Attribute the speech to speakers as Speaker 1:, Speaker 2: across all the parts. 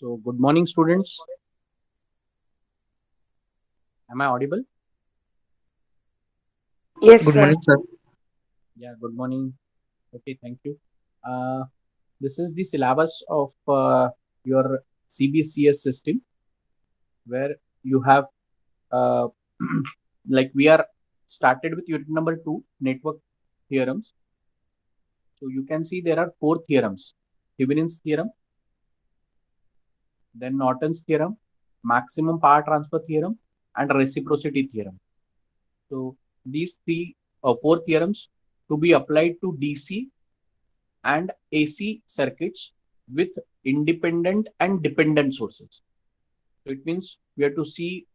Speaker 1: So, good morning, students. Am I audible?
Speaker 2: Yes,
Speaker 3: Good
Speaker 2: sir.
Speaker 3: morning, sir.
Speaker 1: Yeah, good morning. Okay, thank you. Uh, this is the syllabus of your CBCS system, where you have uh, like we are started with unit number 2, network theorems. So you can see there are four theorems: Thevenin's theorem, then Norton's theorem, maximum power transfer theorem, and reciprocity theorem. So these four theorems to be applied to DC and AC circuits with independent and dependent sources. So it means we have to see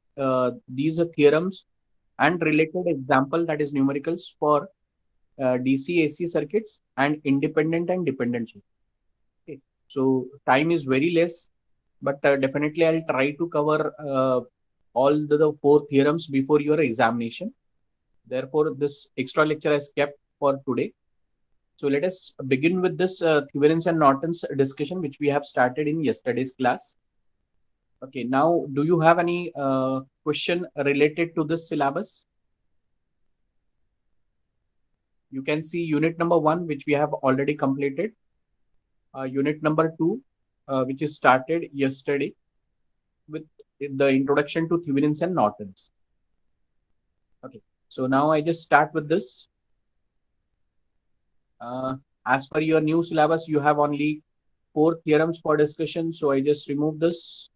Speaker 1: these theorems and related example, that is numericals for DC AC circuits and independent and dependent sources. Okay. So time is very less, but definitely I'll try to cover all the four theorems before your examination. Therefore, this extra lecture is kept for today. So let us begin with this Thevenin's and Norton's discussion, which we have started in yesterday's class. Okay, now do you have any question related to this syllabus? You can see unit number 1, which we have already completed. Unit number 2, which is started yesterday with the introduction to Thevenin's and Norton's. Okay, so now I just start with this. As per your new syllabus, you have only 4 theorems for discussion. So I just remove this.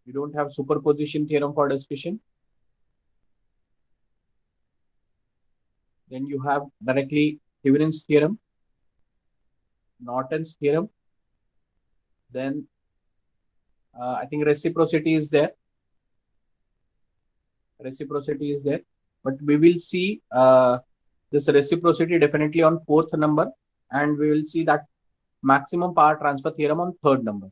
Speaker 1: You don't have superposition theorem for discussion. Then you have directly Thevenin's theorem, Norton's theorem. Then I think reciprocity is there. Reciprocity is there. But we will see this reciprocity definitely on 4th number. And we will see that maximum power transfer theorem on 3rd number.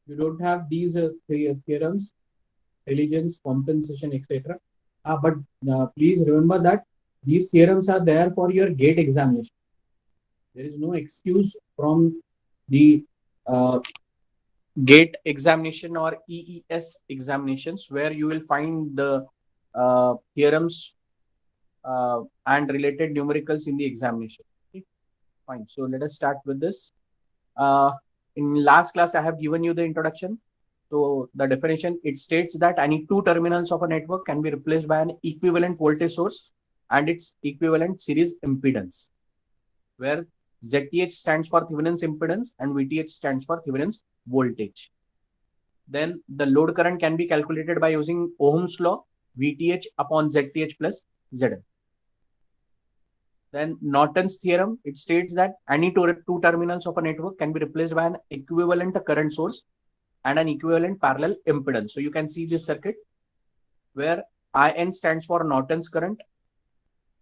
Speaker 1: You don't have these theorems, diligence, compensation, etc. But please remember that these theorems are there for your GATE examination. There is no excuse from the GATE examination or EES examinations where you will find the theorems and related numericals in the examination. Okay, fine. So let us start with this. In last class, I have given you the introduction. So the definition, it states that any two terminals of a network can be replaced by an equivalent voltage source and its equivalent series impedance, where ZTH stands for Thevenin's impedance and VTH stands for Thevenin's voltage. Then the load current can be calculated by using Ohm's law, VTH upon ZTH plus ZL. Then Norton's theorem, it states that any two terminals of a network can be replaced by an equivalent current source and an equivalent parallel impedance. So you can see this circuit where IN stands for Norton's current,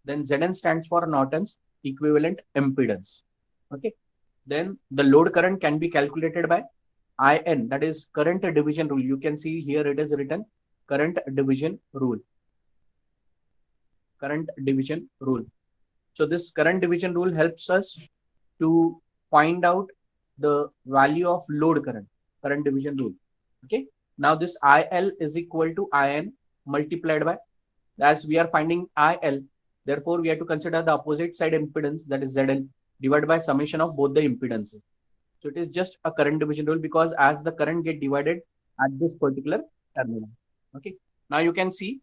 Speaker 1: then Zn stands for Norton's equivalent impedance. Okay. Then the load current can be calculated by IN, that is current division rule. You can see here it is written current division rule. Current division rule. So this current division rule helps us to find out the value of load current division rule. Okay. Now this IL is equal to IN multiplied by, as we are finding IL, therefore we have to consider the opposite side impedance, that is ZL, divided by summation of both the impedances. So it is just a current division rule because as the current get divided at this particular terminal. Okay. Now you can see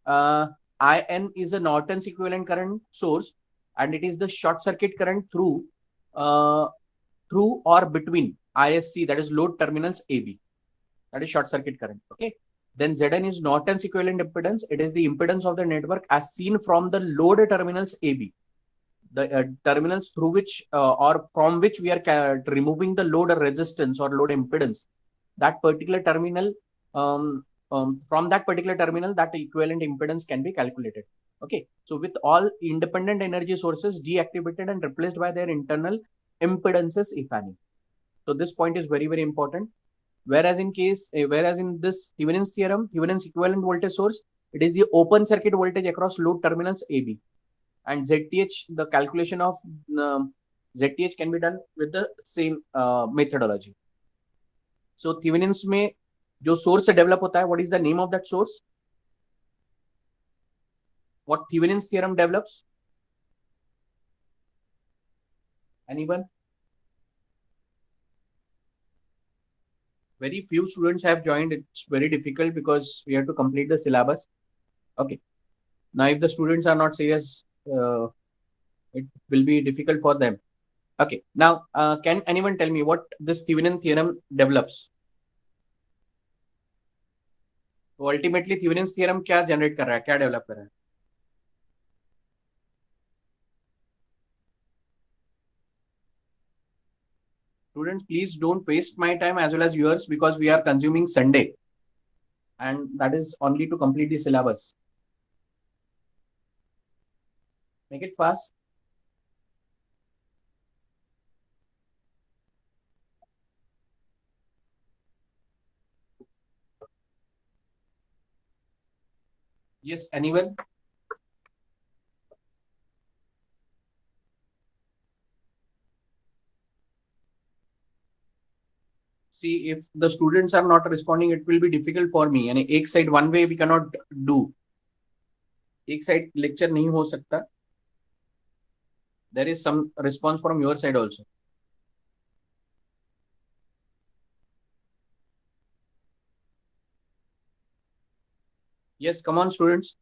Speaker 1: IN is a Norton's equivalent current source, and it is the short circuit current through or between ISC, that is load terminals AB, that is short circuit current. Okay. Then Zn is Norton's equivalent impedance. It is the impedance of the network as seen from the load terminals AB, the terminals through which or from which we are removing the load resistance or load impedance. That particular terminal, from that particular terminal, that equivalent impedance can be calculated. Okay. So with all independent energy sources deactivated and replaced by their internal impedances, if any. So this point is very, very important. Whereas in this Thevenin's theorem, Thevenin's equivalent voltage source, it is the open circuit voltage across load terminals AB. And ZTH, the calculation of ZTH can be done with the same methodology. So Thevenin's में जो source से develop होता है, what is the name of that source? What Thevenin's theorem develops? Anyone? Very few students have joined. It's very difficult because we have to complete the syllabus. Okay. Now, if the students are not serious, it will be difficult for them. Okay. Now, can anyone tell me what this Thevenin theorem develops? So ultimately, Thevenin's theorem क्या generate कर रहा है, क्या develop कर रहा है? Students, please don't waste my time as well as yours because we are consuming Sunday. And that is only to complete the syllabus. Make it fast. Yes, anyone? See, if the students are not responding, it will be difficult for me. यानी एक side one way we cannot do. एक side lecture नहीं हो सकता. There is some response from your side also. Yes, come on, students.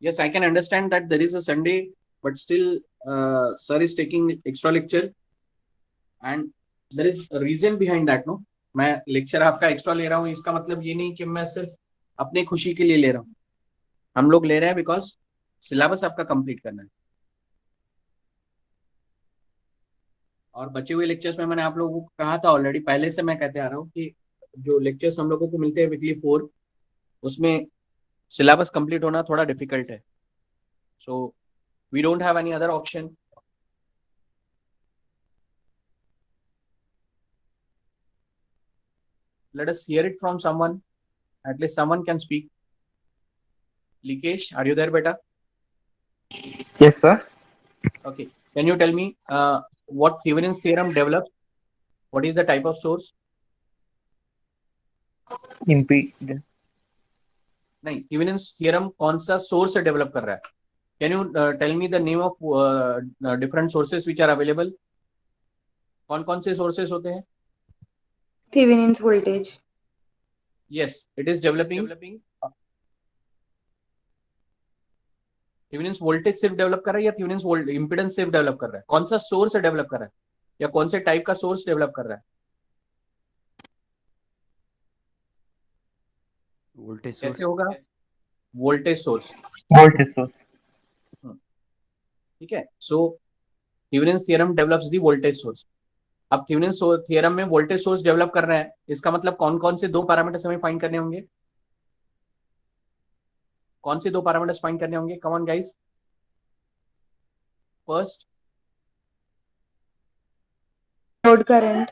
Speaker 1: Yes, I can understand that there is a Sunday, but still, sir is taking extra lecture, and there is a reason behind that, no? मैं lecture आपका extra ले रहा हूँ, इसका मतलब ये नहीं कि मैं सिर्फ अपनी खुशी के लिए ले रहा हूँ. हम लोग ले रहे हैं बिकॉज सिलेबस आपका कंप्लीट करना है. और बचे हुए लेक्चर्स में मैंने आप लोगों को कहा था ऑलरेडी, पहले से मैं कहते आ रहा हूँ कि जो लेक्चर्स हम लोगों को मिलते हैं वीकली 4, उसमें सिलेबस कंप्लीट होना थोड़ा डिफिकल्ट है. So we don't have any other option. Let us hear it from someone. At least someone can speak. Likesh, are you there, beta?
Speaker 2: Yes, sir.
Speaker 1: Okay. Can you tell me what Thevenin's theorem develops? What is the type of source?
Speaker 2: Impedance.
Speaker 1: नहीं, Thevenin's theorem कौन सा source से develop कर रहा है? Can you tell me the name of different sources which are available? कौन से sources होते हैं?
Speaker 3: Thevenin's voltage.
Speaker 1: Yes, it is developing. Thevenin's voltage सिर्फ डेवलप कर रहा है या Thevenin's impedance सिर्फ डेवलप कर रहा है? कौन सा सोर्स डेवलप कर रहा है या कौन से टाइप का सोर्स डेवलप कर रहा है?
Speaker 4: Voltage source.
Speaker 1: कैसे होगा? Voltage source.
Speaker 2: Voltage source.
Speaker 1: ठीक है. सो Thevenin's theorem develops the voltage source. अब Thevenin's theorem में वोल्टेज सोर्स डेवलप कर रहा है, इसका मतलब कौन कौन से दो पैरामीटर्स हमें फाइंड करने होंगे? कौन से दो पैरामीटर्स फाइंड करने होंगे? कम on guys. First,
Speaker 3: Load current.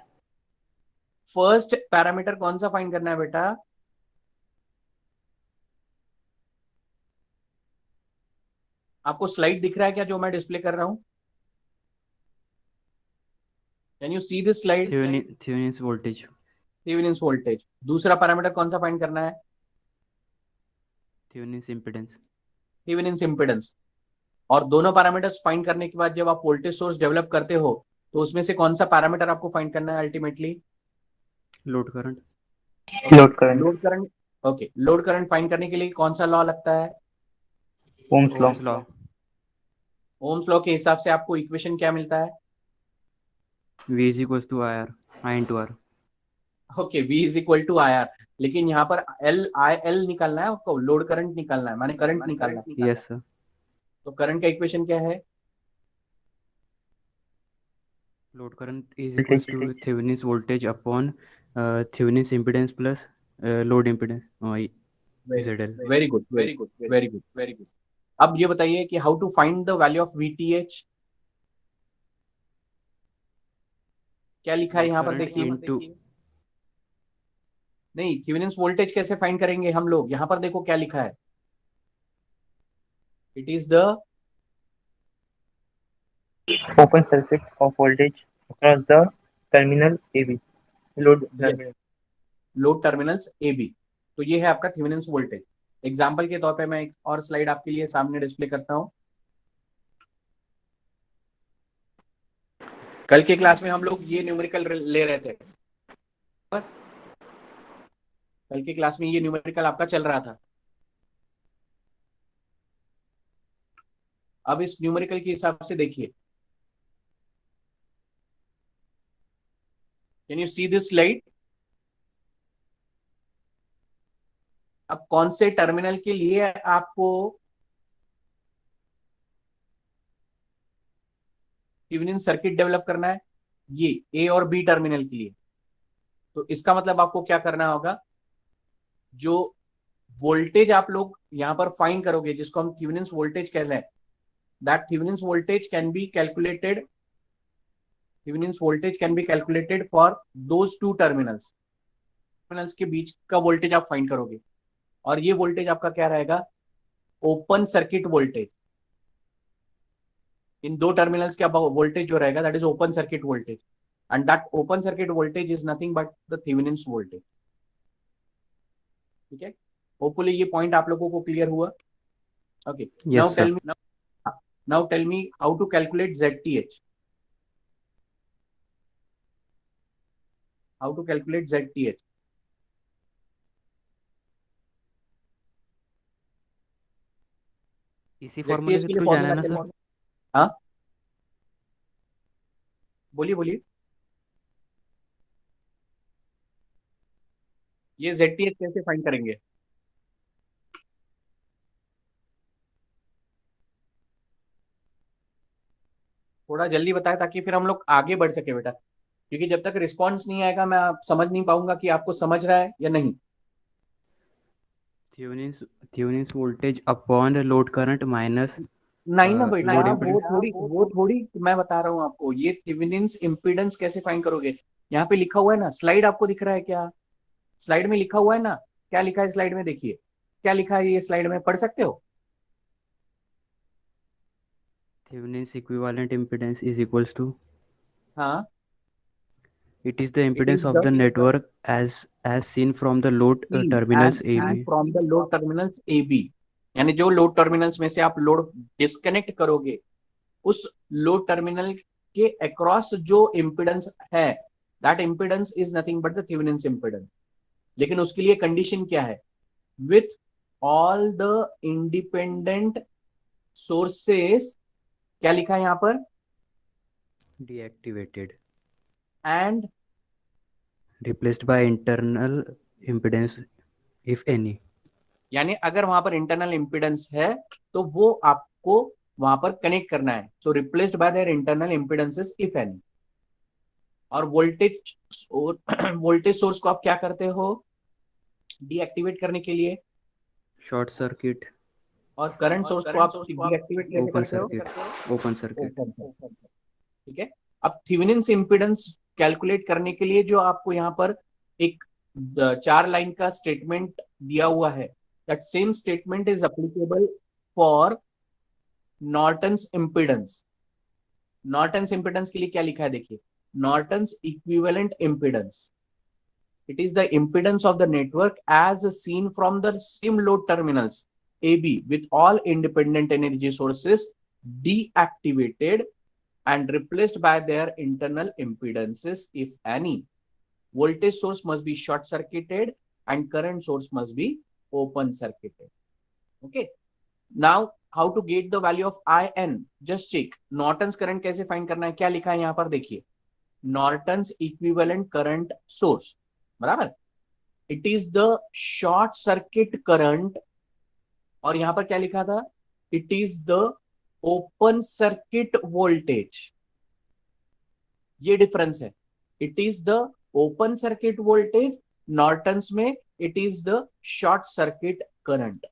Speaker 1: First parameter कौन सा फाइंड करना है बेटा? आपको स्लाइड दिख रहा है क्या जो मैं डिस्प्ले कर रहा हूं? Can you see this slide?
Speaker 4: Thevenin's voltage.
Speaker 1: Thevenin's voltage. दूसरा पैरामीटर कौन सा फाइंड करना है?
Speaker 4: Thevenin's impedance.
Speaker 1: Thevenin's impedance. और दोनों पैरामीटर्स फाइंड करने के बाद जब आप वोल्टेज सोर्स डेवलप करते हो तो उसमें से कौन सा पैरामीटर आपको फाइंड करना है ultimately?
Speaker 4: Load current.
Speaker 2: Load current.
Speaker 1: Load current. Okay. Load current find करने के लिए कौन सा लॉ लगता है?
Speaker 2: Ohm's law.
Speaker 4: Ohms law.
Speaker 1: Ohm's law के हिसाब से आपको इक्वेशन क्या मिलता है?
Speaker 4: V is equals to IR, I into R.
Speaker 1: Okay, V is equal to I R, लेकिन यहाँ पर एल निकालना है आपको, लोड करंट निकालना है, माने करंट निकालना है।
Speaker 4: Yes, sir.
Speaker 1: तो करंट का इक्वेशन क्या है?
Speaker 4: Load current is equals to Thevenin's voltage upon Thevenin's impedance plus load impedance. ZL.
Speaker 1: Very good, very good, very good, very good. अब ये बताइए कि how to find the value of VTH। क्या लिखा है यहाँ पर?
Speaker 4: Current
Speaker 1: देखिए,
Speaker 4: into
Speaker 1: नहीं, थेवेनिन्स वोल्टेज कैसे फाइंड करेंगे हम लोग? यहाँ पर देखो क्या लिखा है, it is the
Speaker 2: Open circuit of voltage across the terminal AB. Load terminal.
Speaker 1: Load terminals A B. तो ये है आपका थेवेनिन्स वोल्टेज। एग्जाम्पल के तौर पे मैं एक और स्लाइड आपके लिए सामने डिस्प्ले करता हूं। कल के क्लास में हम लोग ये न्यूमेरिकल ले रहे थे, कल के क्लास में ये न्यूमेरिकल आपका चल रहा था। अब इस न्यूमेरिकल के हिसाब से देखिए, can you see this slide? अब कौन से टर्मिनल के लिए आपको थेवेनिन सर्किट डेवलप करना है? ये ए और बी टर्मिनल के लिए। तो इसका मतलब आपको क्या करना होगा, जो वोल्टेज आप लोग यहां पर फाइंड करोगे, जिसको हम थेवेनिन्स वोल्टेज कह रहे हैं, that Thevenin's voltage can be calculated, Thevenin's voltage can be calculated for those two terminals. Terminals के बीच का वोल्टेज आप फाइंड करोगे, और ये वोल्टेज आपका क्या रहेगा? Open circuit voltage. इन दो टर्मिनल्स के वोल्टेज जो रहेगा, that is open circuit voltage, and that open circuit voltage is nothing but the Thevenin's voltage. ठीक है, होपफुली ये पॉइंट आप लोगों को क्लियर हुआ। Okay,
Speaker 4: Yes, sir.
Speaker 1: Now tell me how to calculate ZTH। How to calculate ZTH?
Speaker 4: इसी फॉर्मूले
Speaker 1: ZTH
Speaker 4: के
Speaker 1: के लिए
Speaker 4: थ्रू जाना है ना
Speaker 1: फॉर्मूला
Speaker 4: सर?
Speaker 1: हाँ, बोलिए बोलिए। ये ZTH कैसे फाइंड करेंगे? थोड़ा जल्दी बताएं ताकि फिर हम लोग आगे बढ़ सके बेटा, क्योंकि जब तक रिस्पॉन्स नहीं आएगा मैं समझ नहीं पाऊंगा कि आपको समझ रहा है या नहीं।
Speaker 4: Thevenin's voltage upon load current minus
Speaker 1: नहीं ना बेटा,
Speaker 4: load
Speaker 1: वो थोड़ी मैं बता रहा हूँ आपको। ये थेवेनिन्स इम्पीडेंस कैसे फाइंड करोगे? यहाँ पे लिखा हुआ है ना, स्लाइड आपको दिख रहा है क्या? स्लाइड में लिखा हुआ है ना, क्या लिखा है स्लाइड में? देखिए क्या लिखा है, ये स्लाइड में पढ़ सकते हो?
Speaker 4: Thevenin's equivalent impedance is equals to,
Speaker 1: हाँ,
Speaker 4: it is the
Speaker 1: it
Speaker 4: impedance
Speaker 1: is
Speaker 4: of
Speaker 1: the
Speaker 4: the network as seen from the load terminals AB.
Speaker 1: From the load terminals A B. यानी जो लोड टर्मिनल्स में से आप load disconnect करोगे, उस load terminal के across जो इम्पीडेंस है, that impedance is nothing but the Thevenin's impedance. लेकिन उसके लिए कंडीशन क्या है? With all the independent sources, क्या लिखा है यहाँ पर?
Speaker 4: Deactivated,
Speaker 1: and
Speaker 4: replaced by internal impedance if any.
Speaker 1: यानी अगर वहां पर इंटरनल इम्पीडेंस है तो वो आपको वहां पर कनेक्ट करना है। So replaced by their internal impedances if any. और वोल्टेज सोर्स को आप क्या करते हो डीएक्टिवेट करने के लिए?
Speaker 4: Short circuit,
Speaker 1: और करंट सोर्स को आप डीएक्टिवेट कैसे
Speaker 4: open
Speaker 1: करते हो?
Speaker 4: circuit, open circuit.
Speaker 1: Open circuit. ठीक है, अब थेवेनिन्स इम्पीडेंस कैलकुलेट करने के लिए जो आपको यहाँ पर एक 4 लाइन का स्टेटमेंट दिया हुआ है, that same statement is applicable for Norton's impedance. Norton's impedance के लिए क्या लिखा है देखिए, Norton's equivalent impedance, it is the impedance of the network as seen from the same load terminals AB with all independent energy sources deactivated and replaced by their internal impedances if any. Voltage source must be short circuited and current source must be open circuited. Okay, now how to get the value of IN? Just check Norton's current कैसे find करना है, क्या लिखा है यहाँ पर देखिए, Norton's equivalent current source, बराबर. It is the short circuit current, और यहां पर क्या लिखा था, it is the open circuit voltage. ये डिफरेंस है. It is the open circuit voltage, Norton's में it is the short circuit current.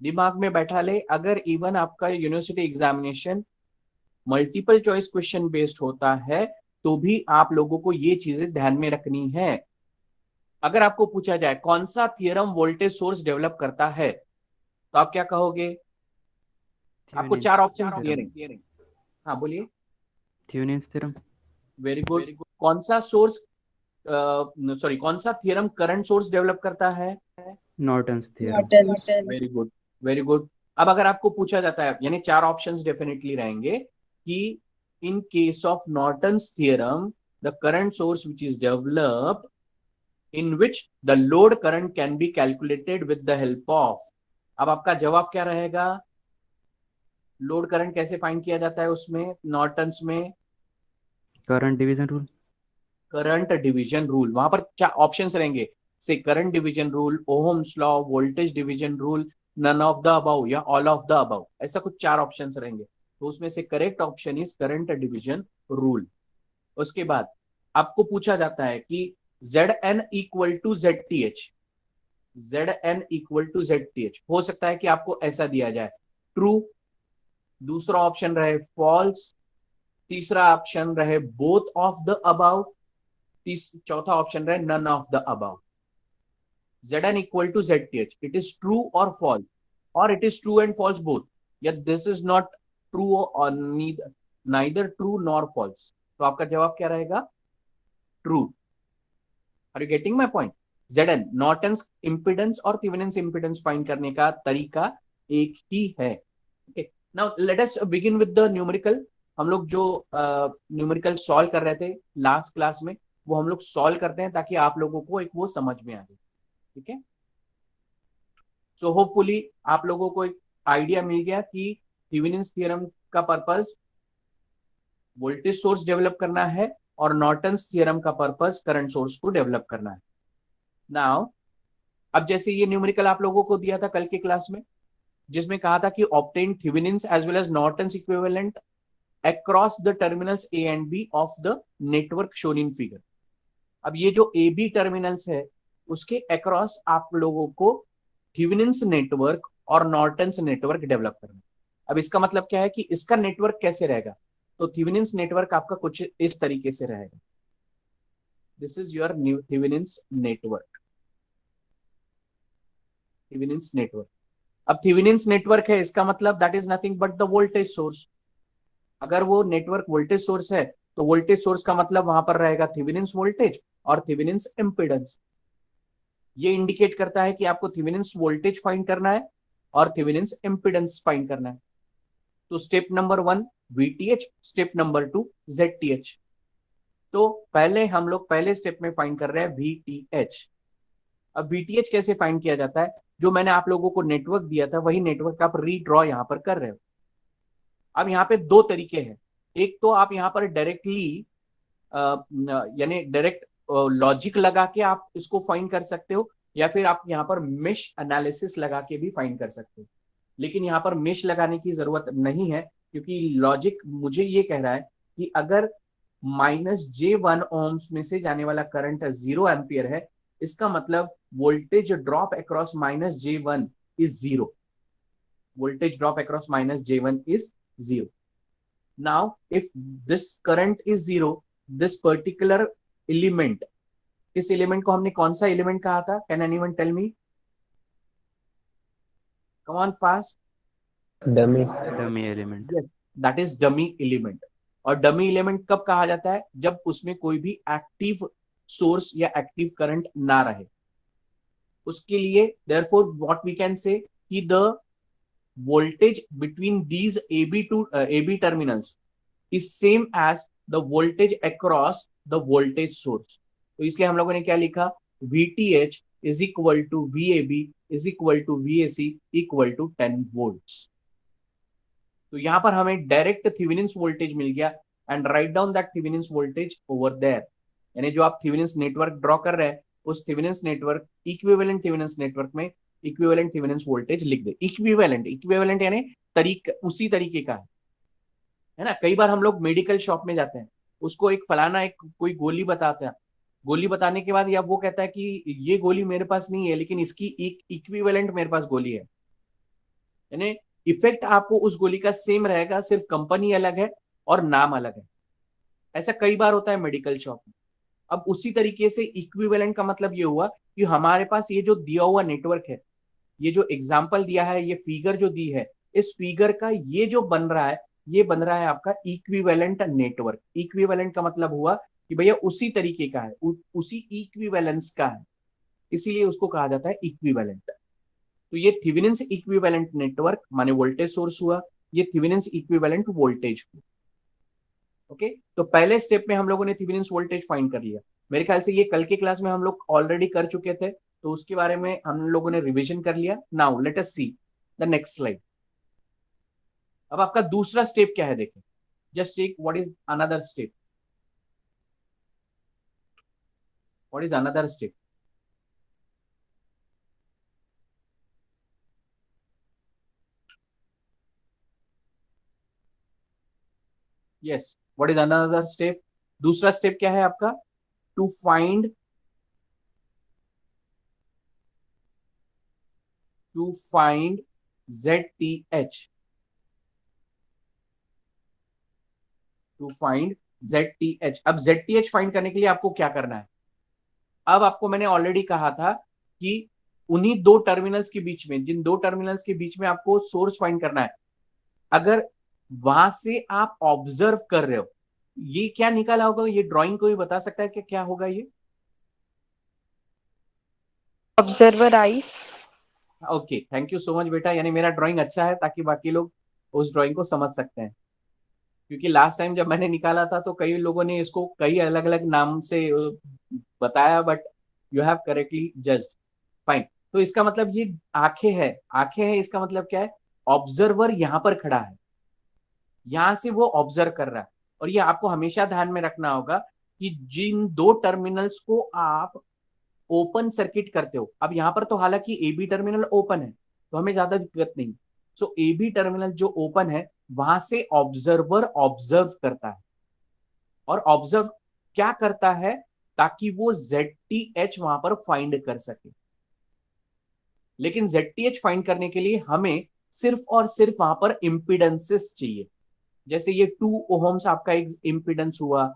Speaker 1: दिमाग में बैठा ले, अगर इवन आपका university examination multiple choice question based होता है तो भी आप लोगों को ये चीजें ध्यान में रखनी है. अगर आपको पूछा जाए कौन सा थियरम वोल्टेज सोर्स डेवलप करता है, तो आप क्या कहोगे? आपको
Speaker 4: Thevenin's
Speaker 1: चार ऑप्शन
Speaker 4: theorem.
Speaker 1: दिए रहेंगे. हाँ बोलिए.
Speaker 4: Thevenin's theorem.
Speaker 1: Very good. कौन सा सोर्स, सॉरी, कौन सा थियरम करंट सोर्स डेवलप करता है?
Speaker 4: Norton's theorem.
Speaker 3: Norton's.
Speaker 1: Very good, very good. अब अगर आपको पूछा जाता है, यानी चार ऑप्शंस डेफिनेटली रहेंगे कि in case of Norton's theorem the current source which is developed in which the load current can be calculated with the help of. अब आपका जवाब क्या रहेगा? लोड करंट कैसे फाइंड किया जाता है उसमें, नॉर्टन्स में?
Speaker 4: Current division rule.
Speaker 1: Current division rule. वहां पर क्या ऑप्शंस रहेंगे? से current division rule, Ohm's law, voltage division rule, none of the above या ऑल ऑफ द अबव. ऐसा कुछ चार ऑप्शंस रहेंगे. तो उसमें से correct option is current division rule. उसके बाद आपको पूछा जाता है कि Zn equal to ZTH. Zn equal to ZTH हो सकता है कि आपको ऐसा दिया जाए, ट्रू, दूसरा ऑप्शन रहे फॉल्स, तीसरा ऑप्शन रहे बोथ ऑफ द अबव, चौथा ऑप्शन रहे none of the above. Zn equal to ZTH, it is true or false, or it is true and false both, yet this is not true or neither true nor false. तो आपका जवाब क्या रहेगा? True. Are you getting my point? Zn Norton's impedance और Thevenin's impedance find करने का तरीका एक ही है. Okay, now let us begin with the numerical. हम लोग जो न्यूमेरिकल सॉल्व कर रहे थे लास्ट क्लास में, वो हम लोग सॉल्व करते हैं ताकि आप लोगों को एक वो समझ में आ जाए. ठीक है. सो होपफुली आप लोगों को एक आइडिया मिल गया कि थेवेनिन्स थ्योरम का पर्पस वोल्टेज सोर्स डेवलप करना है और नॉर्टन्स थ्योरम का पर्पस करंट सोर्स को डेवलप करना है. नाउ अब जैसे ये न्यूमेरिकल आप लोगों को दिया था कल के क्लास में, जिसमें कहा था कि obtain Thevenin's as well as Norton's equivalent across the terminals A and B of the network shown in figure. अब ये जो ए बी टर्मिनल्स है उसके अक्रॉस आप लोगों को थेवेनिन्स नेटवर्क और नॉर्टन्स नेटवर्क डेवलप करना. अब इसका मतलब क्या है कि इसका नेटवर्क कैसे रहेगा? तो थेवेनिन्स नेटवर्क आपका कुछ इस तरीके से रहेगा. This is your Thevenin's network. Thevenin's network. अब थेवेनिन्स नेटवर्क है, इसका मतलब that is nothing but the voltage source. अगर वो नेटवर्क वोल्टेज सोर्स है तो वोल्टेज सोर्स का मतलब वहां पर रहेगा थेवेनिन्स वोल्टेज और थेवेनिन्स इंपिडेंस. ये इंडिकेट करता है कि आपको थेवेनिन्स वोल्टेज फाइंड करना है और थेवेनिन्स इंपिडेंस फाइंड करना है. तो step number 1 VTH, step number 2 ZTH. तो पहले हम लोग पहले स्टेप में फाइंड कर रहे हैं VTH. अब VTH कैसे फाइंड किया जाता है? जो मैंने आप लोगों को नेटवर्क दिया था वही नेटवर्क आप रीड्रॉ यहां पर कर रहे हो. अब यहाँ पे दो तरीके हैं. एक तो आप यहाँ पर डायरेक्टली यानी डायरेक्ट लॉजिक लगा के आप इसको फाइंड कर सकते हो, या फिर आप यहाँ पर मेश एनालिसिस लगा के भी फाइंड कर सकते हो. लेकिन यहाँ पर मेश लगाने की जरूरत नहीं है, क्योंकि लॉजिक मुझे ये कह रहा है कि अगर -J1 ohms में से जाने वाला करंट 0 एम्पियर है, इसका मतलब voltage drop across -J1 is 0. Voltage drop across -J1 is 0. Now, if this current is 0, this particular element, इस एलिमेंट को हमने कौन सा एलिमेंट कहा था? Can anyone tell me? Come on fast.
Speaker 2: Dummy.
Speaker 4: Dummy element.
Speaker 1: Yes, that is dummy element. और dummy element कब कहा जाता है? जब उसमें कोई भी एक्टिव सोर्स या एक्टिव करंट ना रहे. उसके लिए therefore what we can say कि the voltage between these AB terminals is same as the voltage across the voltage source. तो इसलिए हम लोगों ने क्या लिखा? VTH is equal to VAB is equal to VAC equal to 10 volts. तो यहां पर हमें डायरेक्ट थेवेनिन्स वोल्टेज मिल गया and write down that Thevenin's voltage over there. यानी जो आप थेवेनिन्स नेटवर्क ड्रॉ कर रहे हैं उस Thevenin's network equivalent Thevenin's network में इक्विवेलेंट थेवेनिन्स वोल्टेज लिख दे। इक्विवेलेंट यानी उसी तरीके का है ना। कई बार हम लोग मेडिकल शॉप में जाते हैं, उसको एक फलाना एक कोई गोली बताते हैं, गोली बताने के बाद या वो कहता है कि ये गोली मेरे पास नहीं है लेकिन इसकी एक इक्विवेलेंट मेरे पास गोली है। यानी इफेक्ट आपको उस गोली का सेम रहेगा, सिर्फ कंपनी अलग है और नाम अलग है। ऐसा कई बार होता है मेडिकल शॉप में। अब उसी तरीके से इक्विवेलेंट का मतलब ये हुआ कि हमारे पास ये जो दिया हुआ नेटवर्क है, ये जो एग्जाम्पल दिया है, ये फिगर जो दी है, इस फिगर का ये जो बन रहा है, ये बन रहा है आपका इक्विवेलेंट नेटवर्क। इक्विवेलेंट का मतलब हुआ कि भैया उसी तरीके का है, उसी इक्विवेलेंस का है, इसीलिए उसको कहा जाता है इक्विवेलेंट। तो ये थेवेनिन्स इक्विवेलेंट नेटवर्क माने वोल्टेज सोर्स हुआ, ये थेवेनिन्स इक्विवेलेंट वोल्टेज हुआ। ओके, तो पहले स्टेप में हम लोगों ने थेवेनिन्स वोल्टेज फाइंड कर लिया। मेरे ख्याल से ये कल के क्लास में हम लोग ऑलरेडी कर चुके थे, तो उसके बारे में हम लोगों ने रिवीजन कर लिया। Now let us see the next slide. अब आपका दूसरा स्टेप क्या है देखें, just check what is another step, what is another step. Yes, what is another step. दूसरा स्टेप क्या है आपका, to find ZTH, to find ZTH। अब ZTH फाइंड करने के लिए आपको क्या करना है, अब आपको मैंने ऑलरेडी कहा था कि उन्हीं दो टर्मिनल्स के बीच में, जिन दो टर्मिनल्स के बीच में आपको सोर्स फाइंड करना है, अगर वहां से आप ऑब्जर्व कर रहे हो, ये क्या निकाला होगा, ये ड्राइंग कोई बता सकता है कि क्या होगा ये।
Speaker 3: Observer eyes.
Speaker 1: Okay, thank you so much बेटा, यानी मेरा ड्राइंग अच्छा है ताकि बाकी लोग उस ड्राइंग को समझ सकते हैं। क्योंकि लास्ट टाइम जब मैंने निकाला था तो कई लोगों ने इसको कई अलग अलग नाम से बताया, but you have correctly judged, fine. तो इसका मतलब ये आंखें हैं, इसका मतलब क्या है, ऑब्जर्वर यहां पर खड़ा है, यहां से वो ऑब्जर्व कर रहा है। और ये आपको हमेशा ध्यान में रखना होगा कि जिन दो टर्मिनल्स को आप ओपन सर्किट करते हो, अब यहां पर तो हालांकि ए बी टर्मिनल ओपन है तो हमें ज्यादा दिक्कत नहीं, सो ए बी टर्मिनल जो ओपन है वहां से ऑब्जर्वर ऑब्जर्व करता है, और ऑब्जर्व क्या करता है, ताकि वो ZTH वहां पर फाइंड कर सके। लेकिन ZTH फाइंड करने के लिए हमें सिर्फ और सिर्फ वहां पर इंपिडेंसेस चाहिए। जैसे ये 2 ओहम्स आपका एक इंपिडेंस हुआ,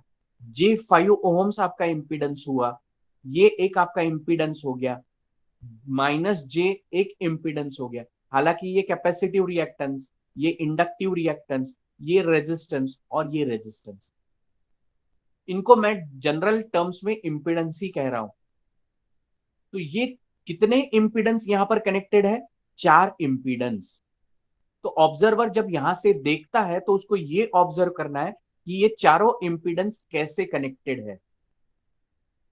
Speaker 1: J5 ओहम्स आपका इंपिडेंस हुआ, ये एक आपका इंपिडेंस हो गया, -J एक इंपिडेंस हो गया। हालांकि ये कैपेसिटिव रिएक्टेंस, ये इंडक्टिव रिएक्टेंस, ये रेजिस्टेंस और ये रेजिस्टेंस, इनको मैं जनरल टर्म्स में इंपिडेंस ही कह रहा हूं। तो ये कितने इंपिडेंस यहां पर कनेक्टेड है, 4 इंपिडेंस। तो ऑब्जर्वर जब यहां से देखता है तो उसको ये ऑब्जर्व करना है कि ये चारों इंपिडेंस कैसे कनेक्टेड है।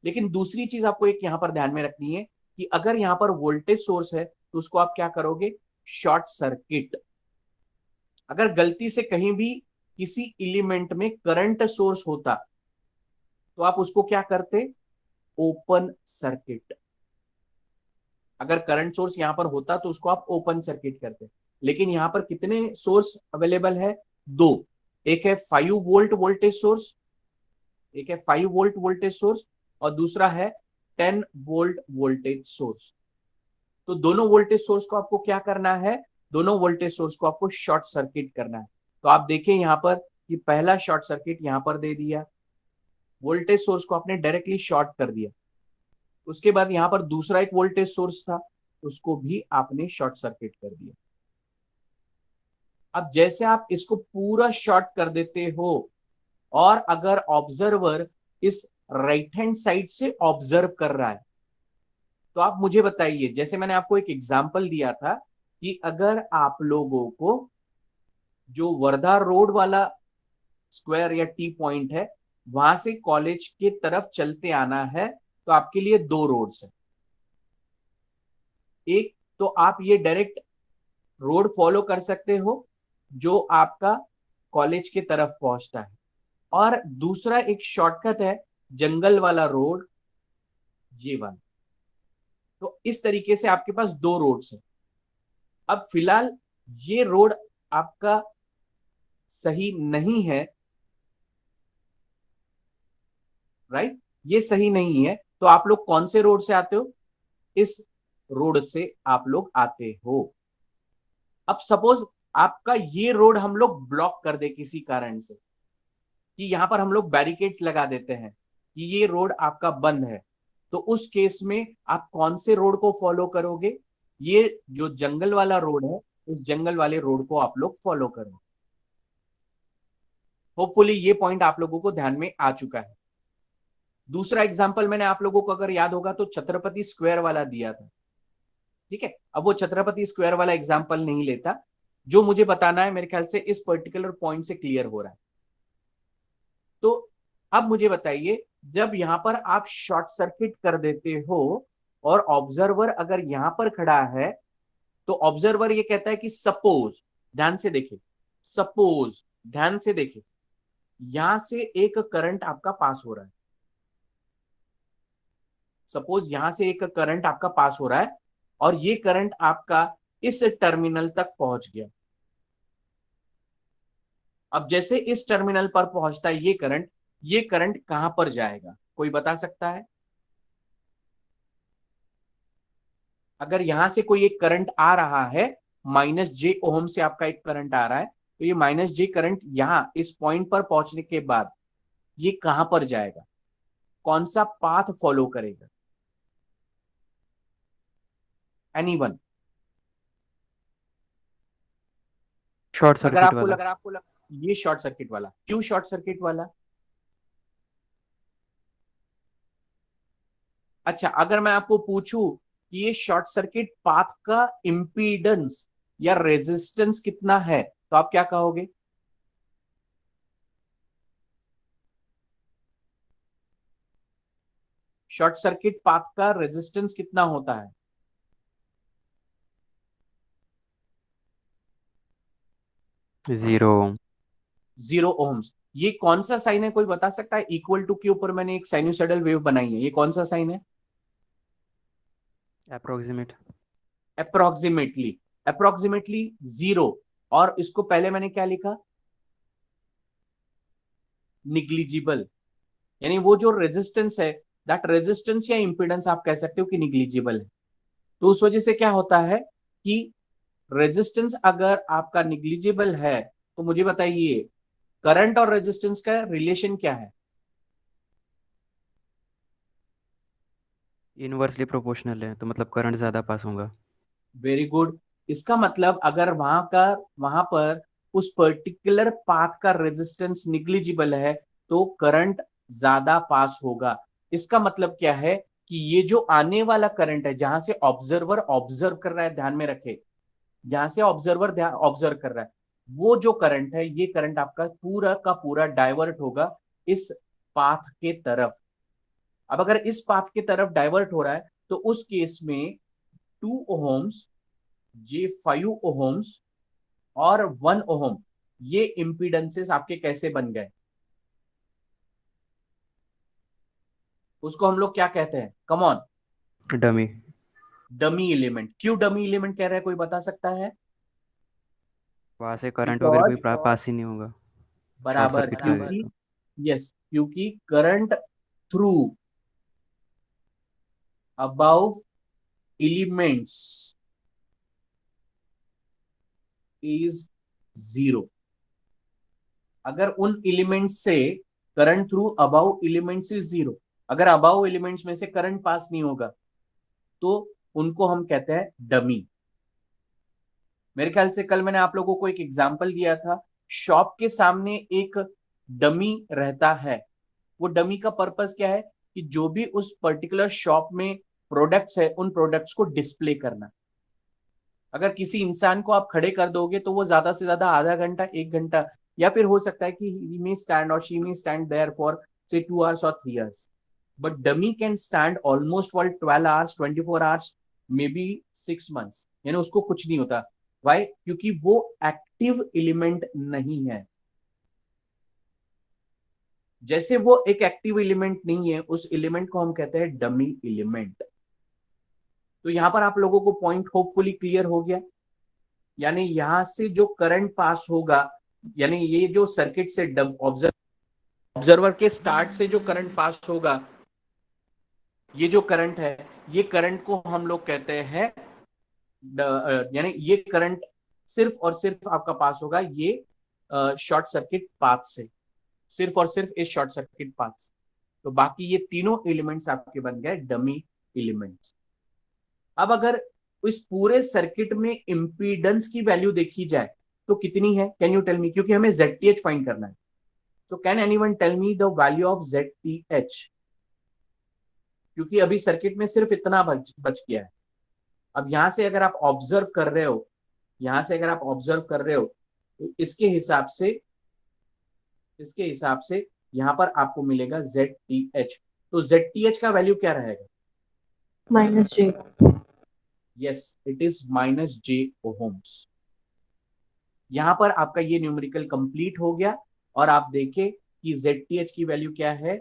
Speaker 1: लेकिन दूसरी चीज आपको एक यहां पर ध्यान में रखनी है कि अगर यहां पर वोल्टेज सोर्स है तो उसको आप क्या करोगे, शॉर्ट सर्किट। अगर गलती से कहीं भी किसी एलिमेंट में करंट सोर्स होता तो आप उसको क्या करते, ओपन सर्किट। अगर करंट सोर्स यहां पर होता तो उसको आप ओपन सर्किट करते। लेकिन यहां पर कितने सोर्स अवेलेबल है, 2। एक है 5 वोल्ट वोल्टेज सोर्स, एक है 5 वोल्ट वोल्टेज सोर्स, और दूसरा है 10 वोल्ट वोल्टेज सोर्स। तो दोनों वोल्टेज सोर्स को आपको क्या करना है, दोनों वोल्टेज सोर्स को आपको शॉर्ट सर्किट करना है। तो आप देखें यहां पर कि पहला शॉर्ट सर्किट यहां पर दे दिया, वोल्टेज सोर्स को आपने डायरेक्टली शॉर्ट कर दिया। उसके बाद यहां पर दूसरा एक वोल्टेज सोर्स था, उसको भी आपने शॉर्ट सर्किट कर दिया। अब जैसे आप इसको पूरा शॉर्ट कर देते हो, और अगर ऑब्जर्वर इस राइट हैंड साइड से ऑब्जर्व कर रहा है, तो आप मुझे बताइए, जैसे मैंने आपको एक एग्जांपल दिया था कि अगर आप लोगों को जो वर्धा रोड वाला स्क्वायर या टी पॉइंट है, वहां से कॉलेज के तरफ चलते आना है, तो आपके लिए 2 रोड्स है। एक तो आप ये डायरेक्ट रोड फॉलो कर सकते हो जो आपका कॉलेज के तरफ पहुंचता है, और दूसरा एक शॉर्टकट है जंगल वाला रोड, ये वाला। तो इस तरीके से आपके पास दो रोड्स है। अब फिलहाल ये रोड आपका सही नहीं है, राइट, ये सही नहीं है। तो आप लोग कौन से रोड से आते हो? इस रोड से आप लोग आते हो। अब सपोज आपका ये रोड हम लोग ब्लॉक कर दे किसी कारण से, कि यहां पर हम लोग बैरिकेड्स लगा देते हैं कि ये रोड आपका बंद है, तो उस केस में आप कौन से रोड को फॉलो करोगे? ये जो जंगल वाला रोड है, इस जंगल वाले रोड को आप लोग फॉलो करो। होपफुली ये पॉइंट आप लोगों को ध्यान में आ चुका है। दूसरा एग्जांपल मैंने आप लोगों को अगर याद होगा तो छत्रपति स्क्वायर वाला दिया था, ठीक है। अब वो छत्रपति स्क्वायर वाला एग्जांपल नहीं लेता, जो मुझे बताना है मेरे ख्याल से इस पर्टिकुलर पॉइंट से क्लियर हो रहा है। तो अब मुझे बताइए, जब यहां पर आप शॉर्ट सर्किट कर देते हो और ऑब्जर्वर अगर यहां पर खड़ा है, तो ऑब्जर्वर ये कहता है कि सपोज, ध्यान से देखिए, सपोज ध्यान से देखिए, यहां से एक करंट आपका पास हो रहा है। सपोज यहां से एक करंट आपका पास हो रहा है और ये करंट आपका इस टर्मिनल तक पहुंच गया। अब जैसे इस टर्मिनल पर पहुंचता है ये करंट कहां पर जाएगा? कोई बता सकता है? अगर यहां से कोई एक करंट आ रहा है, -j ओम से आपका एक करंट आ रहा है, तो ये -j करंट यहां इस पॉइंट पर पहुंचने के बाद ये कहां पर जाएगा? कौन सा पाथ फॉलो करेगा? एनीवन?
Speaker 4: शॉर्ट
Speaker 1: अगर
Speaker 4: सर्किट
Speaker 1: आपको
Speaker 4: वाला।
Speaker 1: लग ये शॉर्ट सर्किट वाला। क्यों शॉर्ट सर्किट वाला? अच्छा, अगर मैं आपको पूछूं कि ये शॉर्ट सर्किट पाथ का इंपीडेंस या रेजिस्टेंस कितना है, तो आप क्या कहोगे? शॉर्ट सर्किट पाथ का रेजिस्टेंस कितना होता है?
Speaker 4: 0
Speaker 1: 0 ओम्स। ये कौन सा साइन है, कोई बता सकता है? इक्वल टू के ऊपर मैंने एक साइनोसॉइडल वेव बनाई है, ये कौन सा साइन है?
Speaker 4: अप्रोक्सीमेट।
Speaker 1: अप्रोक्सीमेटली। अप्रोक्सीमेटली 0। और इसको पहले मैंने क्या लिखा? निग्लिजिबल। यानी वो जो रेजिस्टेंस है, दैट रेजिस्टेंस या इंपीडेंस आप कह सकते हो कि निग्लिजिबल है। तो उस वजह से क्या होता है कि रेजिस्टेंस अगर आपका निग्लिजिबल है, तो मुझे बताइए करंट और रेजिस्टेंस का रिलेशन क्या है?
Speaker 4: इनवर्सली प्रोपोर्शनल है, तो मतलब करंट ज्यादा पास होगा।
Speaker 1: Very good. इसका मतलब अगर वहां पर उस पर्टिकुलर पाथ का रेजिस्टेंस निग्लिजिबल है, तो करंट ज्यादा पास होगा। इसका मतलब क्या है कि ये जो आने वाला करंट है, जहां से ऑब्जर्वर ऑब्जर्व कर रहा है, ध्यान में रखे, जहां से ऑब्जर्वर ऑब्जर्व कर रहा है, वो जो करंट है, ये करंट आपका पूरा का पूरा डाइवर्ट होगा इस पाथ के तरफ। अब अगर इस पाथ के तरफ डाइवर्ट हो रहा है, तो उस केस में 2 ओहम्स, जे 5 ओहम्स और 1 ओहम, ये इंपीडेंसेस आपके कैसे बन गए? उसको हम लोग क्या कहते हैं? Come on.
Speaker 4: Dummy.
Speaker 1: Dummy element. क्यों डमी एलिमेंट कह रहे हैं, कोई बता सकता है?
Speaker 4: वहां से करंट वगैरह कोई
Speaker 1: बिकॉज
Speaker 4: पास ही नहीं होगा। शॉर्ट
Speaker 1: बराबर,
Speaker 4: सर्किट का है
Speaker 1: क्योंकि
Speaker 4: तो।
Speaker 1: यस, क्योंकि current through above elements is 0। अगर उन एलिमेंट्स से current through above elements is 0, अगर अबाउ एलिमेंट्स में से करंट पास नहीं होगा, तो उनको हम कहते हैं डमी। मेरे ख्याल से कल मैंने आप लोगों को एक एग्जांपल दिया था, शॉप के सामने एक डमी रहता है। वो डमी का पर्पस क्या है? कि जो भी उस पर्टिकुलर शॉप में प्रोडक्ट्स है, उन प्रोडक्ट्स को डिस्प्ले करना। अगर किसी इंसान को आप खड़े कर दोगे, तो वो ज्यादा से ज्यादा आधा घंटा, 1 घंटा, या फिर हो सकता है कि ही मे स्टैंड और she may stand there for say 2 hours और 3 hours, but dummy can stand almost for 12 hours, 24 hours, may be 6 months. यानी उसको कुछ नहीं होता। वाई? क्योंकि वो एक्टिव एलिमेंट नहीं है। जैसे वो एक एक्टिव एलिमेंट नहीं है, उस एलिमेंट को हम कहते हैं डमी एलिमेंट। तो यहां पर आप लोगों को पॉइंट होपफुली क्लियर हो गया। यानी यहां से जो करंट पास होगा, यानी ये जो सर्किट से ऑब्जर्वर के स्टार्ट से जो करंट पास होगा, ये जो करंट है, ये करंट को हम लोग कहते हैं यानी ये करंट सिर्फ और सिर्फ आपका पास होगा ये शॉर्ट सर्किट पाथ से, सिर्फ और सिर्फ इस शॉर्ट सर्किट पाथ से। तो बाकी ये तीनों एलिमेंट्स आपके बन गए डमी एलिमेंट्स। अब अगर इस पूरे सर्किट में इंपीडेंस की वैल्यू देखी जाए तो कितनी है, कैन यू टेल मी, क्योंकि हमें ZTH फाइंड करना है। So can anyone tell me the value of ZTH, क्योंकि अभी सर्किट में सिर्फ इतना बच गया है। अब यहां से अगर आप ऑब्जर्व कर रहे हो, यहां से अगर आप ऑब्जर्व कर रहे हो तो इसके हिसाब से यहां पर आपको मिलेगा ZTH। तो ZTH का वैल्यू क्या रहेगा?
Speaker 3: -J.
Speaker 1: Yes, it is -J ohms. यहां पर आपका ये न्यूमेरिकल कंप्लीट हो गया और आप देखें कि ZTH की वैल्यू क्या है,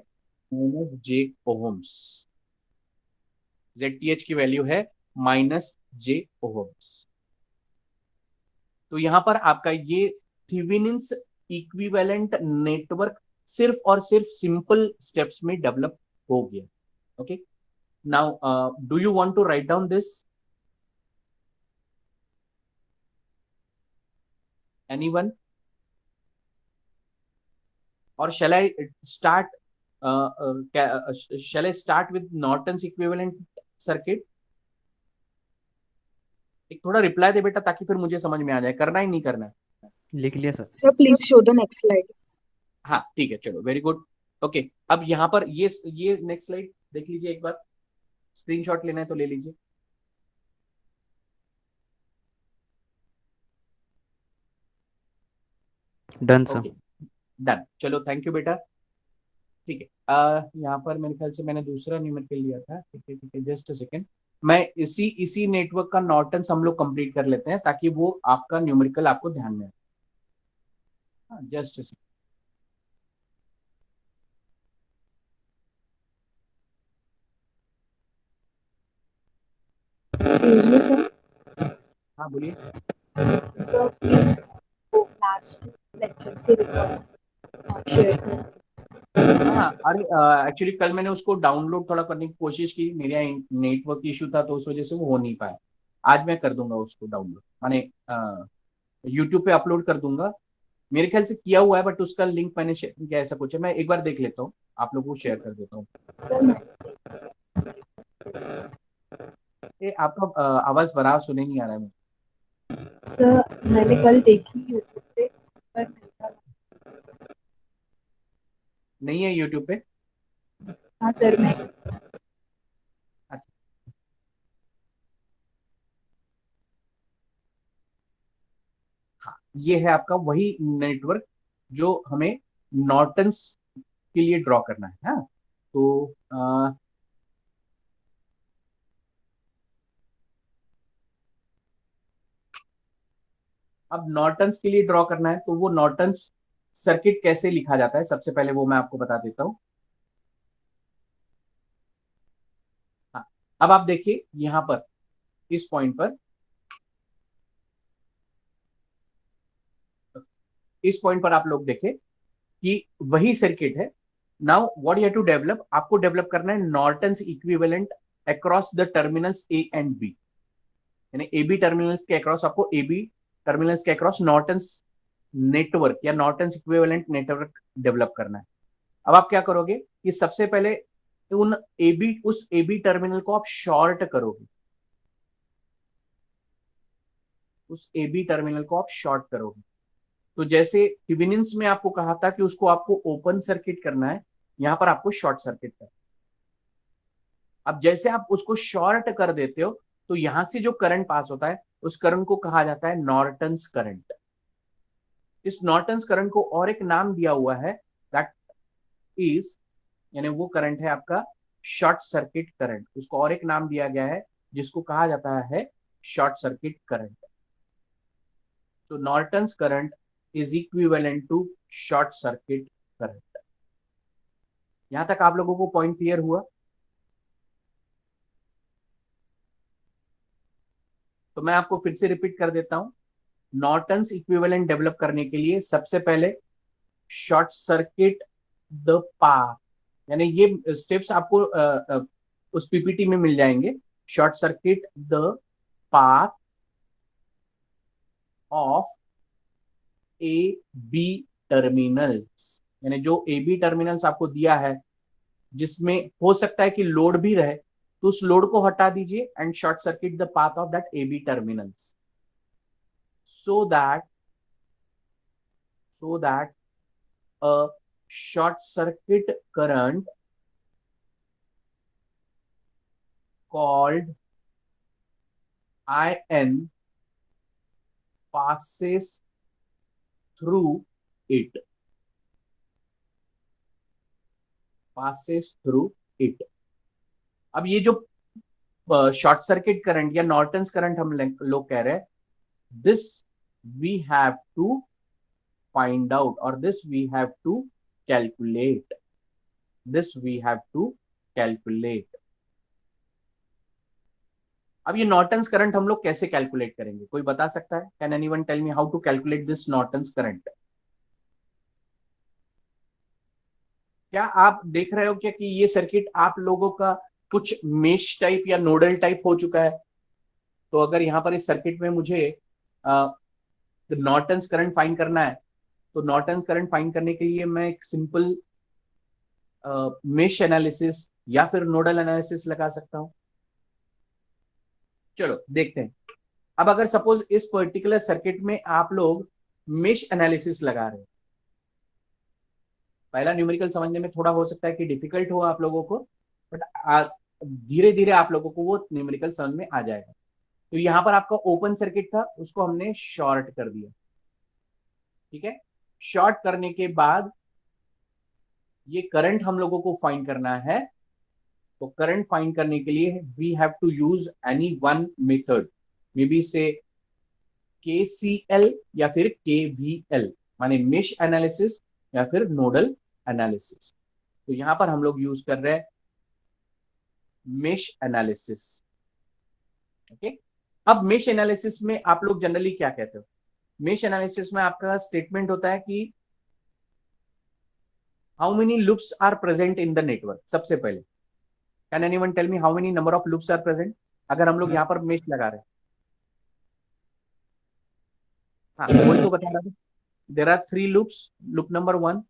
Speaker 1: -J ओहम्स। ZTH की वैल्यू है -J ओहम्स। तो यहां पर आपका ये थेवेनिन्स इक्विवेलेंट नेटवर्क सिर्फ और सिर्फ सिंपल स्टेप्स में डेवलप हो गया। Okay, now do you want to write down this? Anyone? और shall I start with Norton's equivalent circuit? एक थोड़ा रिप्लाई दे बेटा, ताकि फिर मुझे समझ में आ जाए करना ही नहीं करना है।
Speaker 4: लिख लिया sir.
Speaker 3: Sir, please show the next slide.
Speaker 1: हाँ ठीक है, चलो, वेरी गुड। ओके, अब यहाँ पर ये नेक्स्ट स्लाइड देख लीजिए एक बार, स्क्रीनशॉट लेना है तो ले लीजिए।
Speaker 4: Done sir.
Speaker 1: ओके, डन, चलो, थैंक यू बेटा। ठीक है, यहाँ पर मेरे ख्याल से मैंने दूसरा न्यूमेरिकल लिया था। ठीक है ठीक है, जस्ट अ सेकेंड, मैं इसी नेटवर्क का नॉर्टन्स हम लोग कंप्लीट कर लेते हैं ताकि वो आपका न्यूमेरिकल आपको ध्यान में आए। Just a second.
Speaker 3: Excuse me, sir.
Speaker 1: हाँ बोलिए।
Speaker 3: Sir, please go last two lectures के रिकॉर्ड शेयर करें।
Speaker 1: हाँ, अरे एक्चुअली कल मैंने उसको डाउनलोड थोड़ा करने की कोशिश की, मेरे यहाँ नेटवर्क इशू था तो उस वजह से वो हो नहीं पाया। आज मैं कर दूंगा उसको डाउनलोड, माने यूट्यूब पे अपलोड कर दूंगा। मेरे ख्याल से किया हुआ है, बट उसका लिंक मैंने शेयर नहीं किया, ऐसा कुछ है। मैं एक बार देख लेता हूँ, आप लोगों को शेयर कर देता हूँ।
Speaker 3: सर मैं
Speaker 1: ये आपका आवाज बराबर सुने नहीं आ रहा है मुझे।
Speaker 3: सर मैंने कल देखी यूट्यूब पे, पर नहीं था।
Speaker 1: नहीं है यूट्यूब पे?
Speaker 3: हाँ सर, मैं
Speaker 1: हाँ, ये है आपका वही नेटवर्क जो हमें नॉर्टन्स के लिए ड्रॉ करना है। हाँ, तो अब नॉर्टन्स के लिए ड्रॉ करना है, तो वो नॉर्टन्स सर्किट कैसे लिखा जाता है, सबसे पहले वो मैं आपको बता देता हूं। हाँ, अब आप देखिए यहां पर इस पॉइंट पर, आप लोग देखें कि वही सर्किट है। Now what you have to develop, आपको डेवलप करना है Norton's equivalent across the terminals A and B. यानी ए बी टर्मिनल्स के अक्रॉस, आपको ए बी टर्मिनल्स के अक्रॉस नॉर्टन्स नेटवर्क या नॉर्टन्स इक्विवेलेंट नेटवर्क डेवलप करना है। अब आप क्या करोगे कि सबसे पहले उस ए बी टर्मिनल को आप शॉर्ट करोगे, उस ए बी टर्मिनल को आप शॉर्ट करोगे। तो जैसे थेवेनिन्स में आपको कहा था कि उसको आपको ओपन सर्किट करना है, यहां पर आपको शॉर्ट सर्किट करना है। अब जैसे आप उसको शॉर्ट कर देते हो तो यहां से जो करंट पास होता है, उस करंट को कहा जाता है नॉर्टन्स करंट। इस नॉर्टन्स करंट को और एक नाम दिया हुआ है, दैट इज, यानी वो करंट है आपका शॉर्ट सर्किट करंट। उसको और एक नाम दिया गया है जिसको कहा जाता है शॉर्ट सर्किट करंट। तो Norton's current is equivalent to short circuit current. यहां तक आप लोगों को पॉइंट क्लियर हुआ? तो मैं आपको फिर से रिपीट कर देता हूं। नॉर्टन्स इक्विवेलेंट डेवलप करने के लिए सबसे पहले शॉर्ट सर्किट द पाथ, यानी ये स्टेप्स आपको उस पीपीटी में मिल जाएंगे। Short circuit the path of A B terminals, यानी जो ए बी टर्मिनल्स आपको दिया है जिसमें हो सकता है कि लोड भी रहे, तो उस लोड को हटा दीजिए and short circuit the path of that A B terminals so that a short circuit current called IN passes through it. अब ये जो शॉर्ट सर्किट करंट या नॉर्टन्स करंट हम लोग कह रहे हैं, this we have to find out, or this we have to calculate. अब ये नॉर्टन्स करंट हम लोग कैसे कैलकुलेट करेंगे, कोई बता सकता है? Can anyone tell me how to calculate this Norton's current? क्या आप देख रहे हो क्या कि ये सर्किट आप लोगों का कुछ मेश टाइप या नोडल टाइप हो चुका है? तो अगर यहां पर इस सर्किट में मुझे नॉर्टन्स करंट फाइंड करना है, तो नॉर्टन्स करंट फाइंड करने के लिए मैं एक सिंपल मेश एनालिसिस या फिर नोडल एनालिसिस लगा सकता हूं। चलो देखते हैं। अब अगर सपोज इस पर्टिकुलर सर्किट में आप लोग मेश एनालिसिस लगा रहे हैं, पहला न्यूमेरिकल समझने में थोड़ा हो सकता है कि डिफिकल्ट हो आप लोगों को, बट धीरे धीरे आप लोगों को वो न्यूमेरिकल समझ में आ जाएगा। तो यहां पर आपका ओपन सर्किट था, उसको हमने शॉर्ट कर दिया। ठीक है, शॉर्ट करने के बाद ये करंट हम लोगों को फाइंड करना है। तो करंट फाइंड करने के लिए we have to use any one method, may be say KCL या फिर KVL, माने मेश एनालिसिस या फिर नोडल एनालिसिस। तो यहां पर हम लोग यूज कर रहे हैं मेश एनालिसिस। ओके, अब मेश एनालिसिस में आप लोग जनरली क्या कहते हो? मेश एनालिसिस में आपका स्टेटमेंट होता है कि how many loops are present in the network. सबसे पहले can anyone tell me how many number of loops are present, अगर हम लोग यहां पर मेश लगा रहे हैं? हाँ, वही तो बता रहा था। There are 3 loops, loop number 1,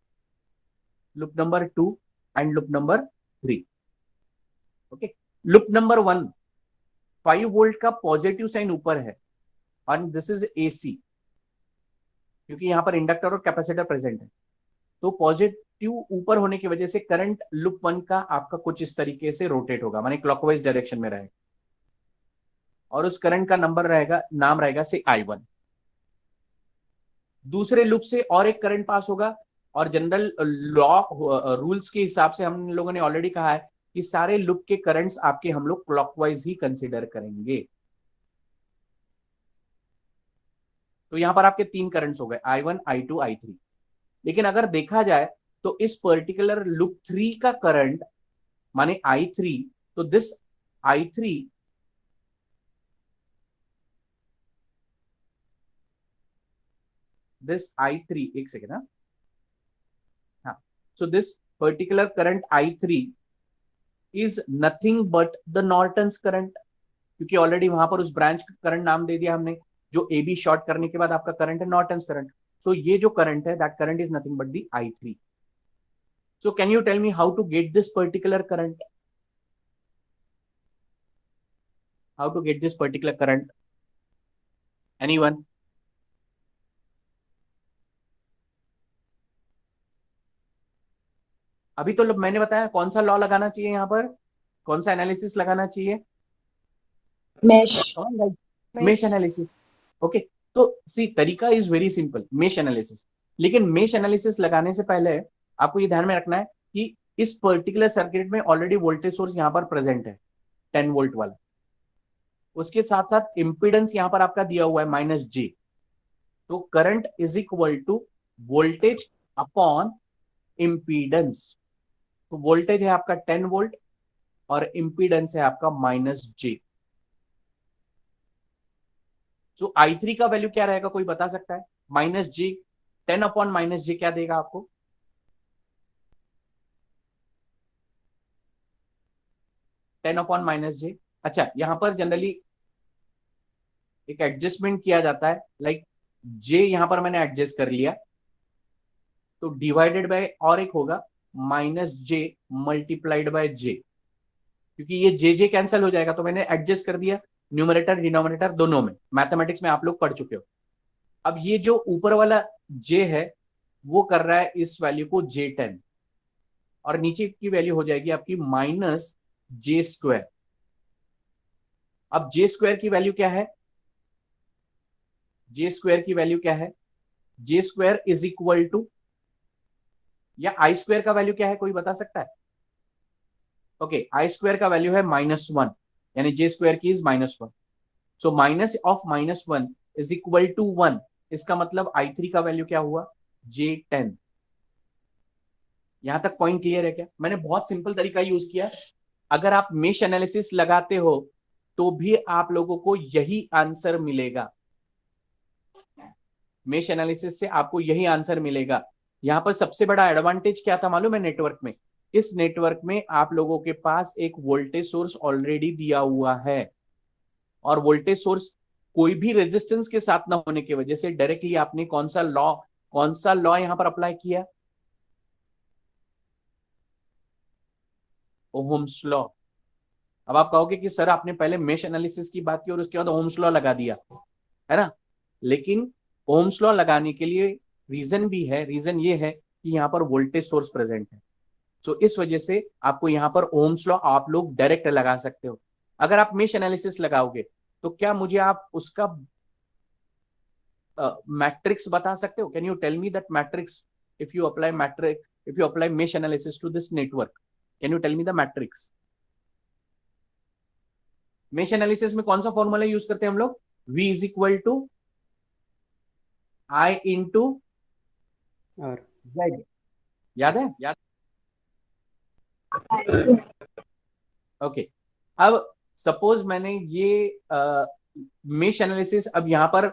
Speaker 1: loop number 2 and loop number 3। Okay, loop number 1 5 volt का पॉजिटिव साइन ऊपर है और दिस इज AC, क्योंकि यहां पर इंडक्टर और कैपेसिटर प्रेजेंट है। तो पॉजिटिव ऊपर होने की वजह से करंट लूप 1 का आपका कुछ इस तरीके से रोटेट होगा, माने क्लॉकवाइज डायरेक्शन में रहेगा, और उस करंट का नाम रहेगा से I1। दूसरे लूप से और एक करंट पास होगा, और जनरल लॉ रूल्स के हिसाब से हम लोगों ने ऑलरेडी कहा है कि सारे लूप के करंट्स आपके हम लोग क्लॉकवाइज ही कंसीडर करेंगे। तो यहां पर आपके 3 करंट्स हो गए, I1, I2, I3। लेकिन अगर देखा जाए तो इस पर्टिकुलर लूप 3 का करंट माने I3, तो दिस I3 एक सेकेंड, हाँ, so this particular current I3 is nothing but the Norton's current, क्योंकि ऑलरेडी वहां पर उस ब्रांच का करंट नाम दे दिया हमने, जो AB शॉर्ट करने के बाद आपका करंट है नॉर्टन्स करंट। सो ये जो करंट है that current is nothing but the I3। So can you tell me how to get this particular current? How to get this particular current? Anyone? अभी तो मैंने बताया कौन सा लॉ लगाना चाहिए, यहां पर कौन सा एनालिसिस लगाना चाहिए? Mesh analysis. ओके, तो सी तरीका is very simple, mesh analysis. लेकिन मेश एनालिसिस लगाने से पहले आपको ये ध्यान में रखना है कि इस पर्टिकुलर सर्किट में ऑलरेडी वोल्टेज सोर्स यहां पर प्रेजेंट है 10 वोल्ट वाला, उसके साथ साथ इंपीडेंस यहां पर आपका दिया हुआ है -j। तो current is equal to voltage upon impedance. तो वोल्टेज है आपका 10 वोल्ट और इम्पीडेंस है आपका -j। तो I3 का वैल्यू क्या रहेगा, कोई बता सकता है? -j, 10/-j क्या देगा आपको? -10/-j। अच्छा, यहां पर जनरली एक एडजस्टमेंट किया जाता है, लाइक j यहां पर मैंने एडजस्ट कर लिया, तो डिवाइडेड बाय और एक होगा -j मल्टीप्लाइड बाय j, क्योंकि ये j कैंसिल हो जाएगा, तो मैंने एडजस्ट कर दिया न्यूमरेटर डिनोमिनेटर दोनों में। मैथमेटिक्स में आप लोग पढ़ चुके हो। अब ये जो ऊपर वाला j है वो कर रहा है इस वैल्यू को j10, और नीचे की वैल्यू हो जाएगी आपकी -j²। अब j² की वैल्यू क्या है? j² की वैल्यू क्या है? j² इज इक्वल टू, या I² का वैल्यू क्या है, कोई बता सकता है? ओके, I² का वैल्यू है -1, यानी j² की is -1। So -(-1) is equal to 1। इसका मतलब I3 का वैल्यू क्या हुआ? j10। यहां तक पॉइंट क्लियर है क्या? मैंने बहुत सिंपल तरीका यूज किया। अगर आप मेश एनालिसिस लगाते हो तो भी आप लोगों को यही आंसर मिलेगा। मेश एनालिसिस से आपको यही आंसर मिलेगा। यहां पर सबसे बड़ा एडवांटेज क्या था मालूम है नेटवर्क में? इस नेटवर्क में आप लोगों के पास एक वोल्टेज सोर्स ऑलरेडी दिया हुआ है, और वोल्टेज सोर्स कोई भी रेजिस्टेंस के साथ ना होने की वजह से डायरेक्टली आपने कौन सा लॉ यहां पर अप्लाई किया? Ohm's law. अब आप कहोगे कि सर आपने पहले मेश एनालिसिस की बात की और उसके बाद ओहम्स लॉ लगा दिया, है ना? लेकिन ओहम्स लॉ लगाने के लिए रीजन भी है। रीजन ये है कि यहाँ पर वोल्टेज सोर्स प्रेजेंट है, सो इस वजह से आपको यहाँ पर ओहम्स लॉ आप लोग डायरेक्ट लगा सकते हो। अगर आप मेश एनालिसिस लगाओगे तो क्या मुझे आप उसका मैट्रिक्स बता सकते हो? Can you tell me that matrix? If you apply mesh analysis to this network, can you tell me the matrix? Mesh analysis में कौन सा फॉर्मूला यूज करते हैं हम लोग? V is equal to I into
Speaker 4: R.
Speaker 1: Z। याद है? Okay. अब सपोज मैंने ये मेश एनालिसिस, अब यहां पर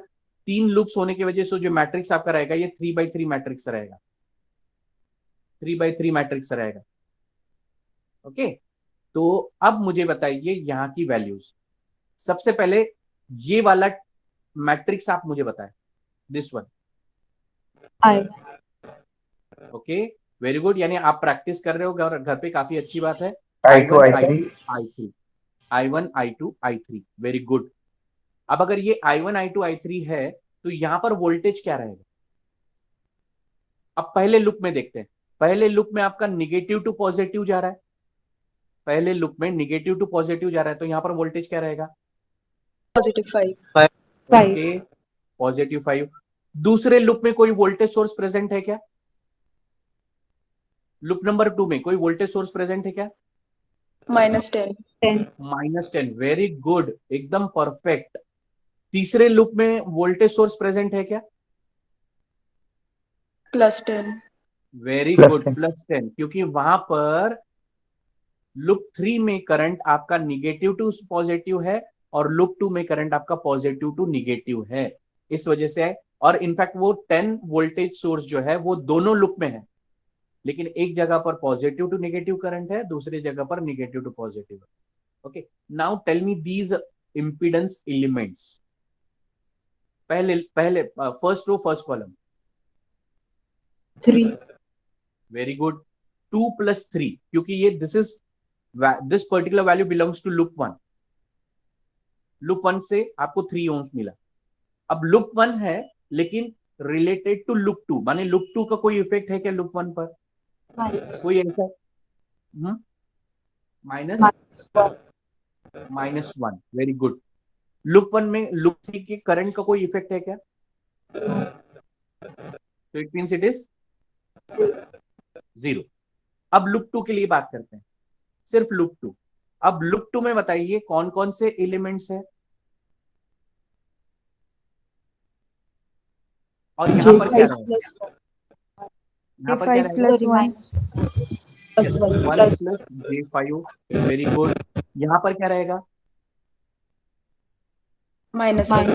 Speaker 1: 3 लूप्स होने की वजह से जो मैट्रिक्स आपका रहेगा ये 3x3 मैट्रिक्स रहेगा। 3x3 मैट्रिक्स रहेगा। ओके, तो अब मुझे बताइए यहां की वैल्यूज। सबसे पहले ये वाला मैट्रिक्स आप मुझे बताएं, this one.
Speaker 3: I
Speaker 1: okay, very good, यानी आप प्रैक्टिस कर रहे हो घर पे, काफी अच्छी बात है।
Speaker 2: I2,
Speaker 1: I1,
Speaker 2: I3,
Speaker 1: I2, I1, I2, I3, very good. अब अगर ये I1, I2, I3 है तो यहां पर वोल्टेज क्या रहेगा? अब पहले लूप में देखते हैं। पहले लूप में आपका निगेटिव टू पॉजिटिव जा रहा है, पहले लूप में निगेटिव टू पॉजिटिव जा रहा है, तो यहां पर वोल्टेज क्या रहेगा?
Speaker 3: +5
Speaker 1: ओके, +5। दूसरे लूप में कोई वोल्टेज सोर्स प्रेजेंट है क्या? लूप नंबर 2 में कोई वोल्टेज सोर्स प्रेजेंट है क्या?
Speaker 3: -10
Speaker 1: -10, वेरी गुड, एकदम परफेक्ट। तीसरे लूप में वोल्टेज सोर्स प्रेजेंट है क्या?
Speaker 3: +10
Speaker 1: वेरी
Speaker 2: Plus
Speaker 1: गुड,
Speaker 2: 10.
Speaker 1: +10, क्योंकि वहां पर लूप 3 में करंट आपका निगेटिव टू पॉजिटिव है और लूप 2 में करंट आपका पॉजिटिव टू निगेटिव है, इस वजह से है। और इनफैक्ट वो 10 वोल्टेज सोर्स जो है वो दोनों लूप में है, लेकिन एक जगह पर पॉजिटिव टू नेगेटिव करंट है, दूसरी जगह पर negative to positive. Okay, now tell me these impedance elements. पहले first row first column.
Speaker 3: 3
Speaker 1: very good, 2 + 3, क्योंकि ये this particular value belongs to loop 1। Loop 1 से आपको 3 ओम्स मिला। अब लूप 1 है लेकिन रिलेटेड टू लूप 2, माने लूप 2 का कोई इफेक्ट है क्या लूप 1 पर? कोई ऐसा -1, वेरी गुड। लूप 1 में लूप 3 के करंट का कोई इफेक्ट है क्या? तो इट मींस इट इज 0। अब लूप 2 के लिए बात करते हैं, सिर्फ लूप 2। अब लूप 2 में बताइए कौन कौन से एलिमेंट्स हैं, और यहां पर क्या रहेगा? यहाँ पर क्या
Speaker 5: J5
Speaker 1: रहेगा?
Speaker 5: plus
Speaker 3: sorry
Speaker 5: 1.
Speaker 3: minus plus
Speaker 1: Yes,
Speaker 3: 1
Speaker 1: 1
Speaker 3: plus
Speaker 1: plus J5, very good. यहाँ पर क्या रहेगा?
Speaker 3: minus 1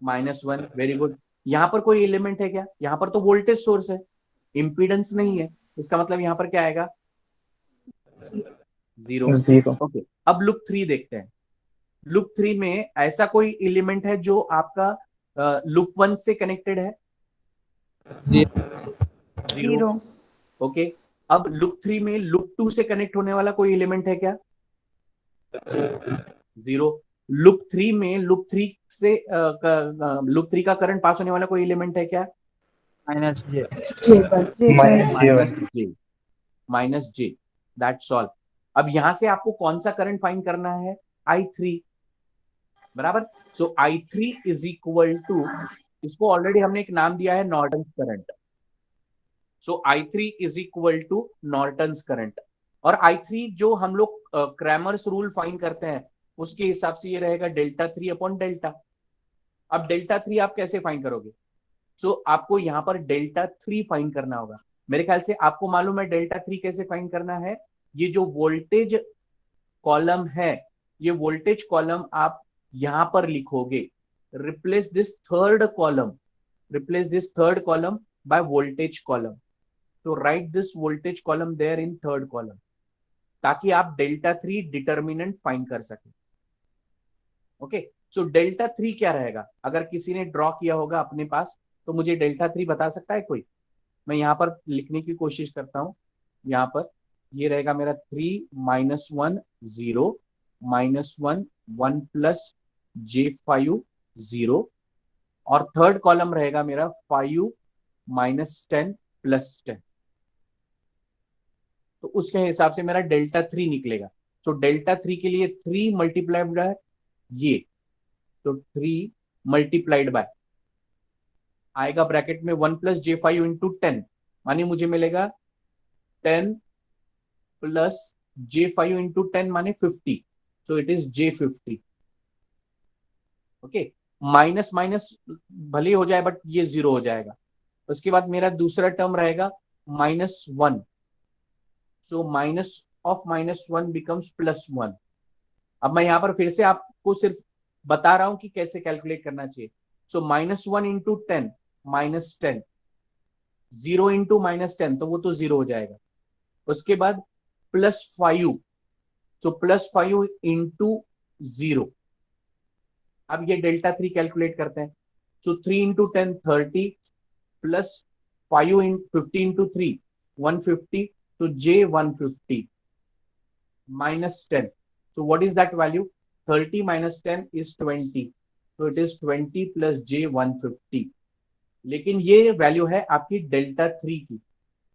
Speaker 1: -1, very good. यहाँ पर कोई एलिमेंट है क्या? यहाँ पर तो वोल्टेज सोर्स है, इम्पीडेंस नहीं है, इसका मतलब यहाँ पर क्या आएगा? 0।
Speaker 2: 0.
Speaker 1: ओके, अब लूप 3 देखते हैं। लूप 3 में ऐसा कोई एलिमेंट है जो आपका लूप 1 से कनेक्टेड है? 0।
Speaker 5: 0.
Speaker 1: ओके, अब लूप 3 में लूप 2 से कनेक्ट होने वाला कोई एलिमेंट है क्या? 0। लूप 3 में लूप 3 से लूप 3 का करंट पास होने वाला कोई एलिमेंट है क्या?
Speaker 6: J1.
Speaker 2: Minus
Speaker 1: minus
Speaker 2: J1.
Speaker 1: J, minus J, that's all. अब यहां से आपको कौन सा करंट फाइंड करना है? I3, बराबर। So I3 is equal to, इसको ऑलरेडी हमने एक नाम दिया है, Norton's current. So I3 is equal to Norton's current. और I3 जो हम लोग क्रैमर्स रूल फाइंड करते हैं उसके हिसाब से ये रहेगा डेल्टा 3 अपॉन डेल्टा। अब डेल्टा 3 आप कैसे फाइंड करोगे? सो आपको यहां पर डेल्टा 3 फाइंड करना होगा। मेरे ख्याल से आपको मालूम है डेल्टा 3 कैसे फाइंड करना है। ये जो वोल्टेज कॉलम है, ये वोल्टेज कॉलम आप यहां पर लिखोगे, replace this third column, replace this third column by voltage column. तो right this voltage column there in third column, ताकि आप डेल्टा 3 डिटर्मिनेंट फाइंड कर सके। ओके, सो डेल्टा 3 क्या रहेगा? अगर किसी ने ड्रॉ किया होगा अपने पास तो मुझे डेल्टा 3 बता सकता है कोई? मैं यहां पर लिखने की कोशिश करता हूं। यहां पर ये रहेगा मेरा 3 -1 0 -1 1 प्लस J5 0, और थर्ड कॉलम रहेगा मेरा 5 -10 प्लस 10। तो उसके हिसाब से मेरा डेल्टा 3 निकलेगा। तो डेल्टा 3 के लिए 3 मल्टीप्लाइड बाय ये, तो 3 मल्टीप्लाइड बाय आएगा ब्रैकेट में 1 प्लस J5 इंटू 10, मानी मुझे मिलेगा 10 प्लस J5 इंटू 10 माने 50, सो it is J50। Okay, minus minus भले हो जाए बट ये 0 हो जाएगा। उसके बाद मेरा दूसरा टर्म रहेगा -1, सो माइनस ऑफ -1 बिकम्स +1। अब मैं यहां पर फिर से आपको सिर्फ बता रहा हूं कि कैसे कैलकुलेट करना चाहिए। सो -1 इंटू 10 -10, 0 इंटू -10 तो वो तो 0 हो जाएगा। उसके बाद +5, सो +5 इंटू 0। अब ये डेल्टा 3 कैलकुलेट करते हैं। सो 3 इंटू 10 30 प्लस 5 50 इंटू 3 150, तो J150 -10, so what is that value? 30 minus 10 is 20, so it is 20 plus J150। लेकिन ये वैल्यू है आपकी डेल्टा 3 की।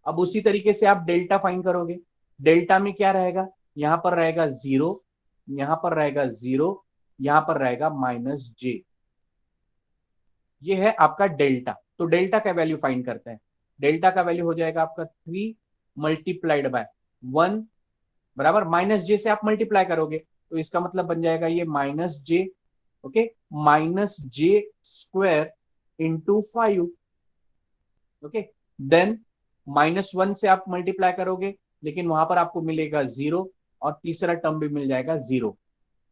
Speaker 1: अब उसी तरीके से आप डेल्टा फाइंड करोगे। डेल्टा में क्या रहेगा? यहां पर रहेगा 0, यहां पर रहेगा 0, यहां पर रहेगा -J। ये है आपका डेल्टा। तो डेल्टा का वैल्यू फाइंड करते हैं। डेल्टा का वैल्यू हो जाएगा आपका 3 मल्टीप्लाइड बाय 1 बराबर -J से आप मल्टीप्लाई करोगे तो इसका मतलब बन जाएगा ये -J, okay, -J² into 5, okay. Then -1 से आप मल्टीप्लाई करोगे, लेकिन वहां पर आपको मिलेगा 0, और तीसरा टर्म भी मिल जाएगा 0।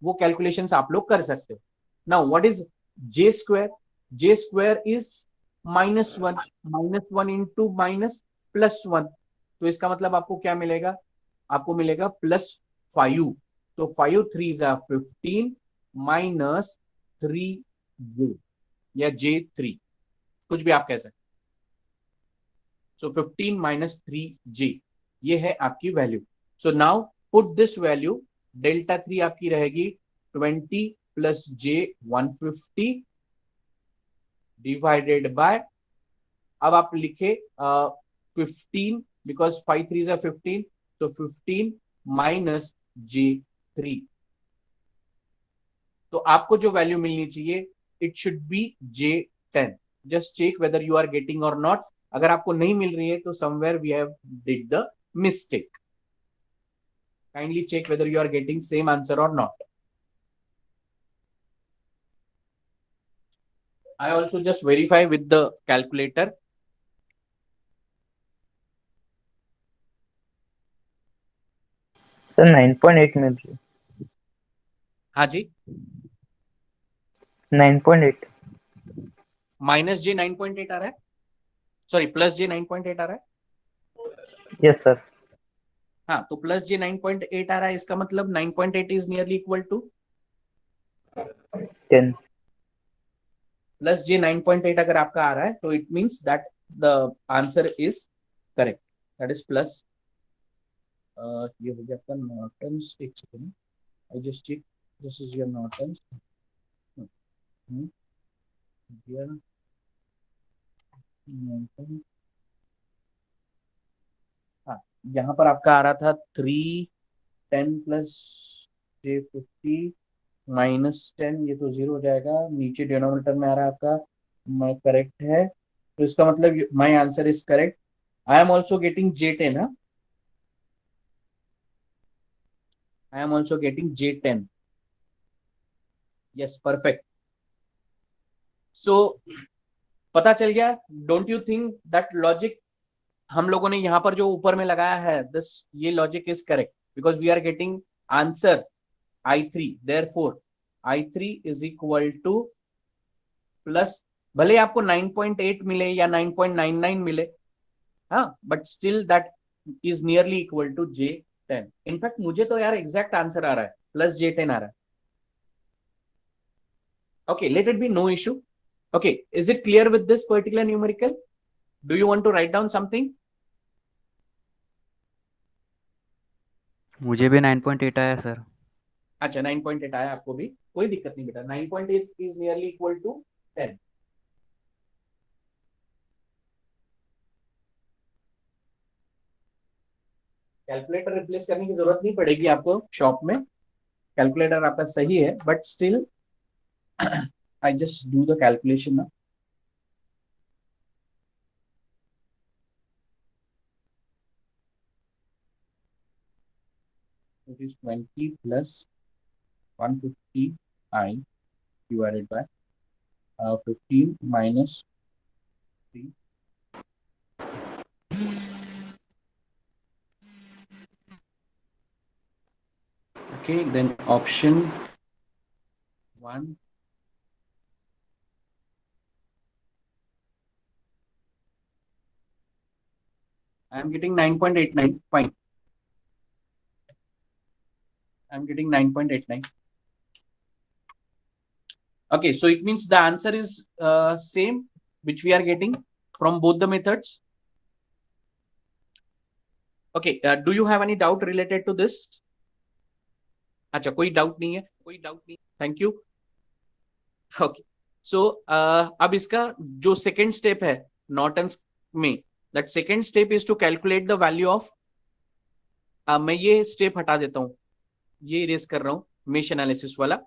Speaker 1: वो कैलकुलेशंस आप लोग कर सकते हो। Now what is J²? J² is -1, -1 into +1, तो इसका मतलब आपको क्या मिलेगा? आपको मिलेगा +5, तो 5 3 15 -3J या J3, कुछ भी आप कह सकते। सो 15 -3J, ये है आपकी value. So now put this value, delta 3 आपकी रहेगी 20 प्लस J150 डिवाइडेड बाय, अब आप लिखे 15, बिकॉज 5 3 15, तो 15 माइनस J3। तो आपको जो वैल्यू मिलनी चाहिए, it should be J10। Just check whether you are getting और नॉट। अगर आपको नहीं मिल रही है तो somewhere we have did the mistake. Kindly check whether you are getting same answer और not. I also just verify with the calculator.
Speaker 2: Sir 9.8 मिल रही है।
Speaker 1: हाँ जी,
Speaker 2: 9.8।
Speaker 1: माइनस जे 9.8 आ रहा है, सॉरी प्लस जे 9.8 आ रहा है।
Speaker 2: Yes sir.
Speaker 1: हाँ, तो प्लस जे 9.8 आ रहा है, इसका मतलब 9.8 is nearly equal to
Speaker 2: 10।
Speaker 1: Plus J 9.8 अगर आपका आ रहा है तो it means that the answer is correct, that is plus. ये हो गया आपका नॉर्टन्स। एक second, I just check, this is your Norton's. हाँ, यहाँ पर आपका आ रहा था 310 प्लस J50 -10, ये तो जीरो हो जाएगा। नीचे डिनोमिनेटर में आ रहा है आपका, मैं करेक्ट है, तो इसका मतलब my answer is correct. I am also getting J10। I am also getting J10। Yes, perfect. So पता चल गया, don't you think that logic हम लोगों ने यहाँ पर जो ऊपर में लगाया है, दिस ये logic is correct because we are getting answer I3, therefore I3 is equal to plus, भले आपको 9.8 मिले या 9.99 मिले, हाँ, but still that is nearly equal to J10। In fact मुझे तो यार एग्जैक्ट आंसर आ रहा है, प्लस J10 आ रहा है। Okay, let it be, no issue. Okay, is it clear with this particular numerical? Do you want to write down something?
Speaker 4: मुझे भी 9.8 आया सर।
Speaker 1: अच्छा, 9.8 आया आपको भी, कोई दिक्कत नहीं बेटा। 9.8 is nearly equal to 10। Calculator replace करने की जरूरत नहीं पड़ेगी आपको शॉप में, कैलकुलेटर आपका सही है, but still I just do the calculation ना। It is 20 plus 150i divided by 15 minus 3. Okay, then option 1. I am getting 9.89. Fine. I am getting 9.89. Okay, so it means the answer is same, which we are getting from both the methods. Okay, do you have any doubt related to this? अच्छा, कोई doubt नहीं है, कोई doubt नहीं। Thank you. Okay, सो अब इसका जो second step है नॉर्टन्स में, that second step is to calculate the value of, मैं ये स्टेप हटा देता हूं, ये इरेज कर रहा हूं, मेश एनालिसिस वाला।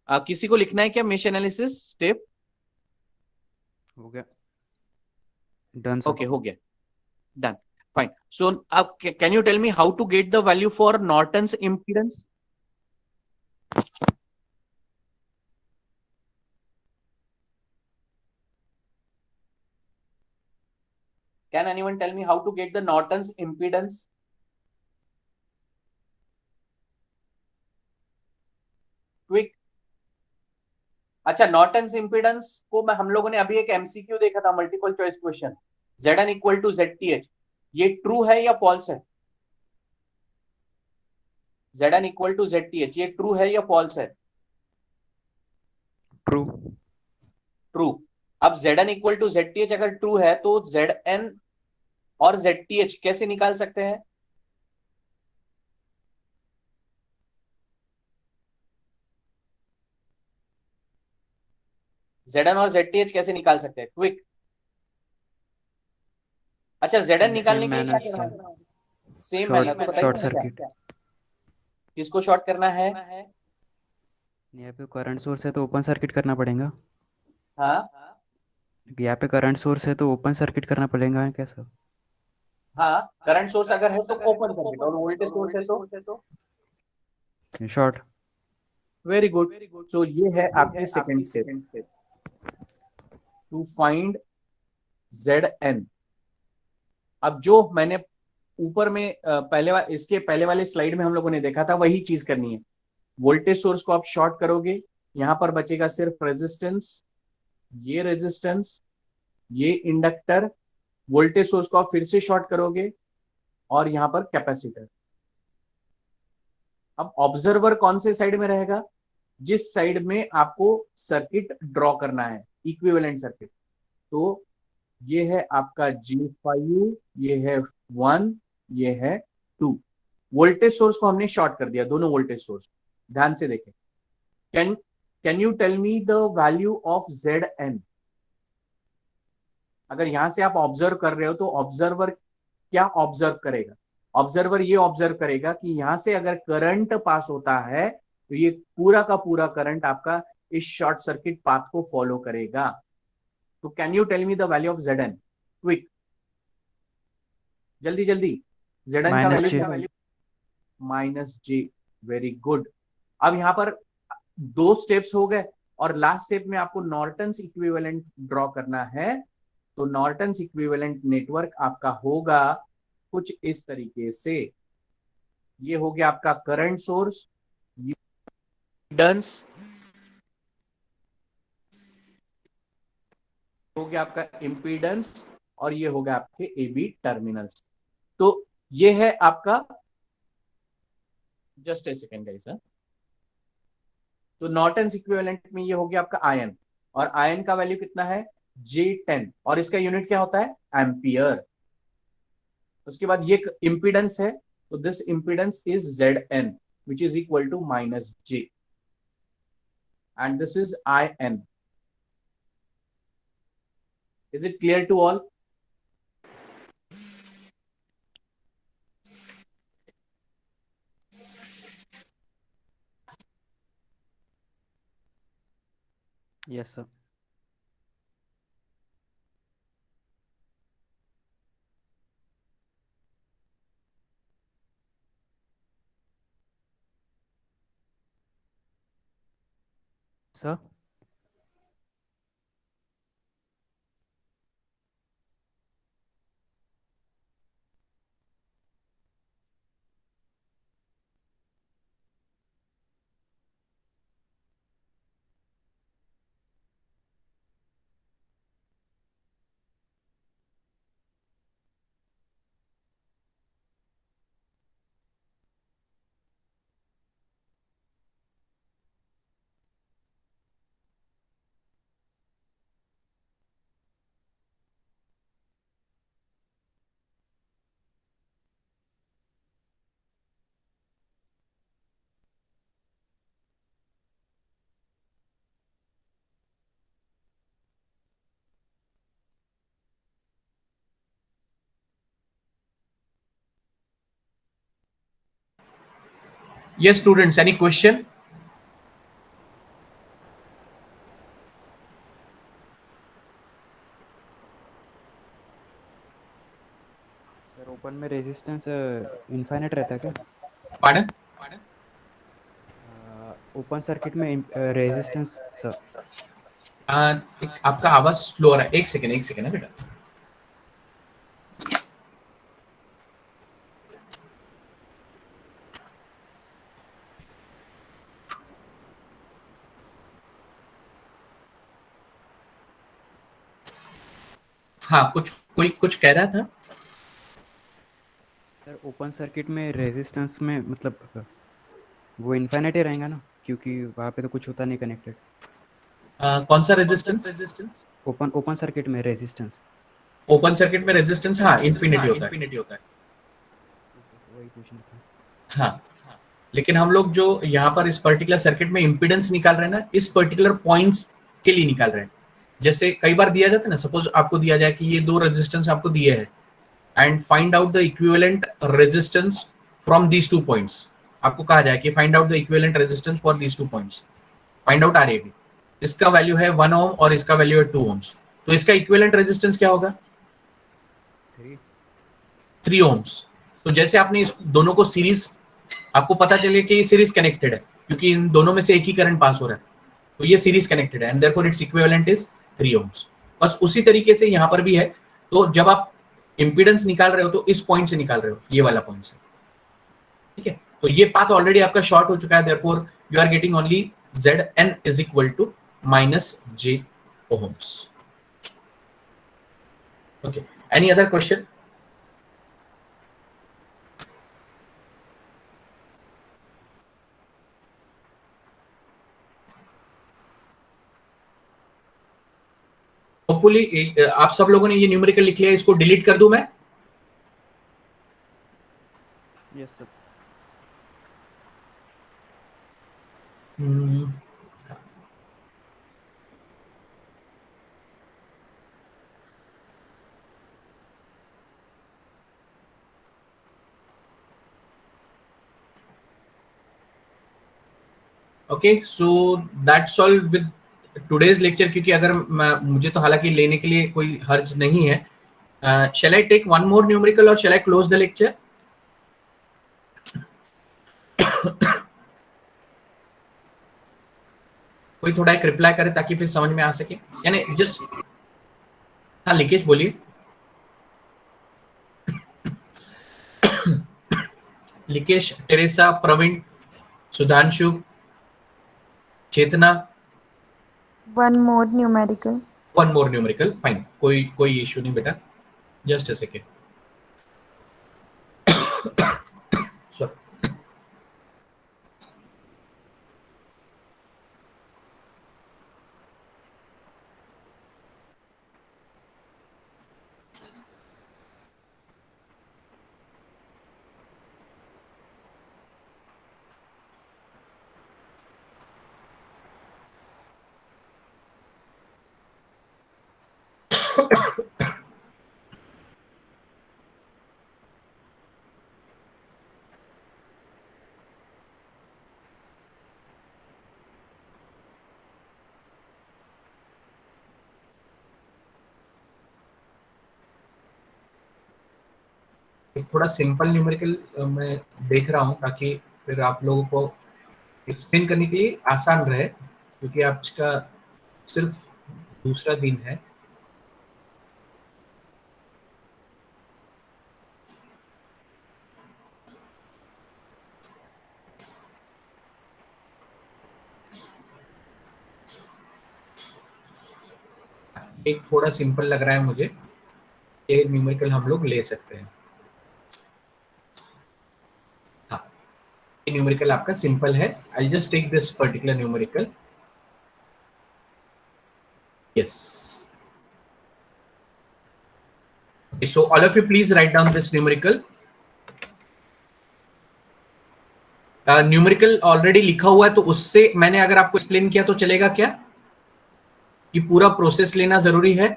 Speaker 1: किसी को लिखना है क्या मेश एनालिसिस स्टेप?
Speaker 4: हो गया, डन सर।
Speaker 1: ओके, हो गया, डन, फाइन। सो अब can you tell me how to get the value for Norton's impedance? Can anyone tell me how to get the Norton's impedance? Quick. अच्छा, Norton's impedance को मैं, हम लोगों ने अभी एक एमसीक्यू देखा था, multiple choice question, Zn equal to ZTH, ये ट्रू है या फॉल्स है? Zn इक्वल टू ZTH, ये ट्रू है या फॉल्स है?
Speaker 4: ट्रू।
Speaker 1: ट्रू। अब Zn इक्वल टू ZTH अगर ट्रू है तो Zn और ZTH कैसे निकाल सकते हैं? Zn और ZTH कैसे निकाल सकते हैं? क्विक। अच्छा, Zn निकालने के लिए क्या करना है? Same manner,
Speaker 4: short circuit.
Speaker 1: किसको शॉर्ट करना है?
Speaker 4: यहाँ पे करंट सोर्स है तो ओपन सर्किट करना पड़ेगा।
Speaker 1: हाँ
Speaker 4: यहाँ पे करंट सोर्स है तो ओपन सर्किट करना पड़ेगा क्या सर?
Speaker 1: हाँ, करंट सोर्स अगर है तो ओपन सर्किट, और वोल्टेज सोर्स है तो
Speaker 4: शॉर्ट।
Speaker 1: Very good. सो ये है आपकी second step, to find Zn। अब जो मैंने ऊपर में इसके पहले वाले स्लाइड में हम लोगों ने देखा था वही चीज करनी है। वोल्टेज सोर्स को आप शॉर्ट करोगे, यहां पर बचेगा सिर्फ रेजिस्टेंस, ये इंडक्टर, वोल्टेज सोर्स को आप फिर से शॉर्ट करोगे और यहां पर कैपेसिटर। अब ऑब्जर्वर कौन से साइड में रहेगा? जिस साइड में आपको सर्किट ड्रॉ करना है, इक्विवेलेंट सर्किट। तो ये है आपका G5, ये है 1, ये है 2। वोल्टेज सोर्स को हमने शॉर्ट कर दिया, दोनों वोल्टेज सोर्स। ध्यान से देखें। Can you tell me the value of Zn? अगर यहां से आप ऑब्जर्व कर रहे हो तो ऑब्जर्वर क्या ऑब्जर्व करेगा? ऑब्जर्वर ये ऑब्जर्व करेगा कि यहां से अगर करंट पास होता है तो ये पूरा का पूरा करंट आपका इस शॉर्ट सर्किट पाथ को फॉलो करेगा। तो can you tell me the value of Zn? Quick, जल्दी जल्दी। Zn का वैल्यू क्या? Value -j। Very good. अब यहां पर 2 स्टेप्स हो गए और लास्ट स्टेप में आपको नॉर्टन्स इक्विवेलेंट ड्रॉ करना है। तो नॉर्टन्स इक्विवेलेंट नेटवर्क आपका होगा कुछ इस तरीके से। ये हो गया आपका करंट सोर्स, इम्पीडेंस हो गया आपका इम्पीडेंस, और ये हो गया आपके ए बी टर्मिनल्स। तो ये है आपका, जस्ट ए सेकेंड गाइस। तो नॉर्टन्स इक्विवेलेंट में ये हो गया आपका आयन, और आयन का वैल्यू कितना है? J10, और इसका यूनिट क्या होता है? एम्पियर। उसके बाद ये इम्पीडेंस है, तो this impedance is Zn which is equal to -j, and this is In. Is it clear to all?
Speaker 4: Yes, sir. Sir?
Speaker 1: Yes, students, any question?
Speaker 4: Sir open में रेजिस्टेंस इनफाइनाइट रहता है क्या?
Speaker 1: Pardon?
Speaker 4: Open circuit में resistance sir.
Speaker 1: आपका आवाज slow आ रहा है। एक सेकेंड है बेटा। हाँ, कोई कुछ कह रहा था?
Speaker 4: सर ओपन सर्किट में रेजिस्टेंस में मतलब वो इनफाइनाइट ही रहेगा ना, क्योंकि वहाँ पे तो कुछ होता नहीं कनेक्टेड।
Speaker 1: कौन सा रेजिस्टेंस?
Speaker 4: ओपन सर्किट में रेजिस्टेंस।
Speaker 1: ओपन सर्किट में रेजिस्टेंस, हाँ, इन्फिनिटी होता है।
Speaker 4: वही पूछना था।
Speaker 1: हाँ, लेकिन हम लोग जो यहाँ पर इस पर्टिकुलर सर्किट में इम्पीडेंस निकाल रहे हैं ना, इस पर्टिकुलर पॉइंट्स के लिए निकाल रहे हैं। जैसे कई बार दिया जाता है ना, सपोज आपको दिया जाए कि ये 2 रेजिस्टेंस आपको दिए हैं and find out the equivalent resistance from these 2 points. आपको कहा जाए कि find out the equivalent resistance for these 2 points, find out RAB। इसका वैल्यू है 1 ओम और इसका वैल्यू है 2 ओम्स। तो इसका इक्विवेलेंट रेजिस्टेंस क्या होगा? 3 ओम्स। तो जैसे आपने इस दोनों को सीरीज, आपको पता चले कि ये सीरीज कनेक्टेड है क्योंकि इन दोनों में से एक ही करंट पास हो रहा है, तो ये सीरीज कनेक्टेड है and therefore its equivalent is 3 ohms. बस उसी तरीके से यहाँ पर भी है। तो जब आप इंपीडेंस निकाल रहे हो तो इस पॉइंट से निकाल रहे हो, ये वाला पॉइंट से, ठीक है। तो ये पाथ ऑलरेडी आपका शॉर्ट हो चुका है, therefore you are getting only Zn is equal to -j ohms. Okay, any other question? Hopefully आप सब लोगों ने ये न्यूमेरिकल लिख लिया, इसको डिलीट कर दूं मैं?
Speaker 4: Yes sir.
Speaker 1: Okay, so that's all with today's lecture. क्योंकि अगर मुझे तो हालांकि लेने के लिए कोई हर्ज नहीं है, shall I take one more numerical or shall I close the lecture? कोई थोड़ा एक रिप्लाई करे ताकि फिर समझ में आ सके, यानी जस्ट, हाँ लिकेश बोलिए। लिकेश, टेरेसा, प्रवीण, सुधांशु, चेतना,
Speaker 5: One more numerical.
Speaker 1: One more numerical, fine, कोई इश्यू नहीं बेटा, जस्ट अ सेकेंड। सॉरी, एक थोड़ा सिंपल न्यूमेरिकल मैं देख रहा हूँ ताकि फिर आप लोगों को एक्सप्लेन करने के लिए आसान रहे, क्योंकि आज का सिर्फ दूसरा दिन है। एक थोड़ा सिंपल लग रहा है मुझे, ये न्यूमेरिकल हम लोग ले सकते हैं। हाँ, ये न्यूमेरिकल आपका सिंपल है। I just take this particular numerical. Yes. Okay, so all of you please write down this numerical. Numerical already लिखा हुआ है, तो उससे मैंने अगर आपको एक्सप्लेन किया तो चलेगा क्या, कि पूरा प्रोसेस लेना जरूरी है?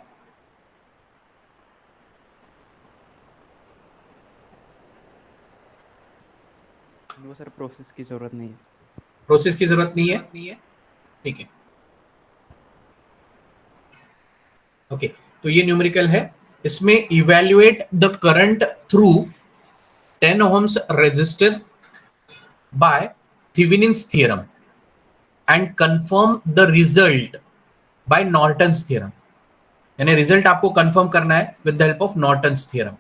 Speaker 4: नो सर, प्रोसेस की जरूरत नहीं है।
Speaker 1: प्रोसेस की जरूरत नहीं है, ठीक है। ओके, तो ये न्यूमेरिकल है, इसमें evaluate the current through 10 ohms resistor by Thevenin's theorem and confirm the result by Norton's theorem। यानी रिजल्ट आपको कंफर्म करना है with the help of Norton's theorem.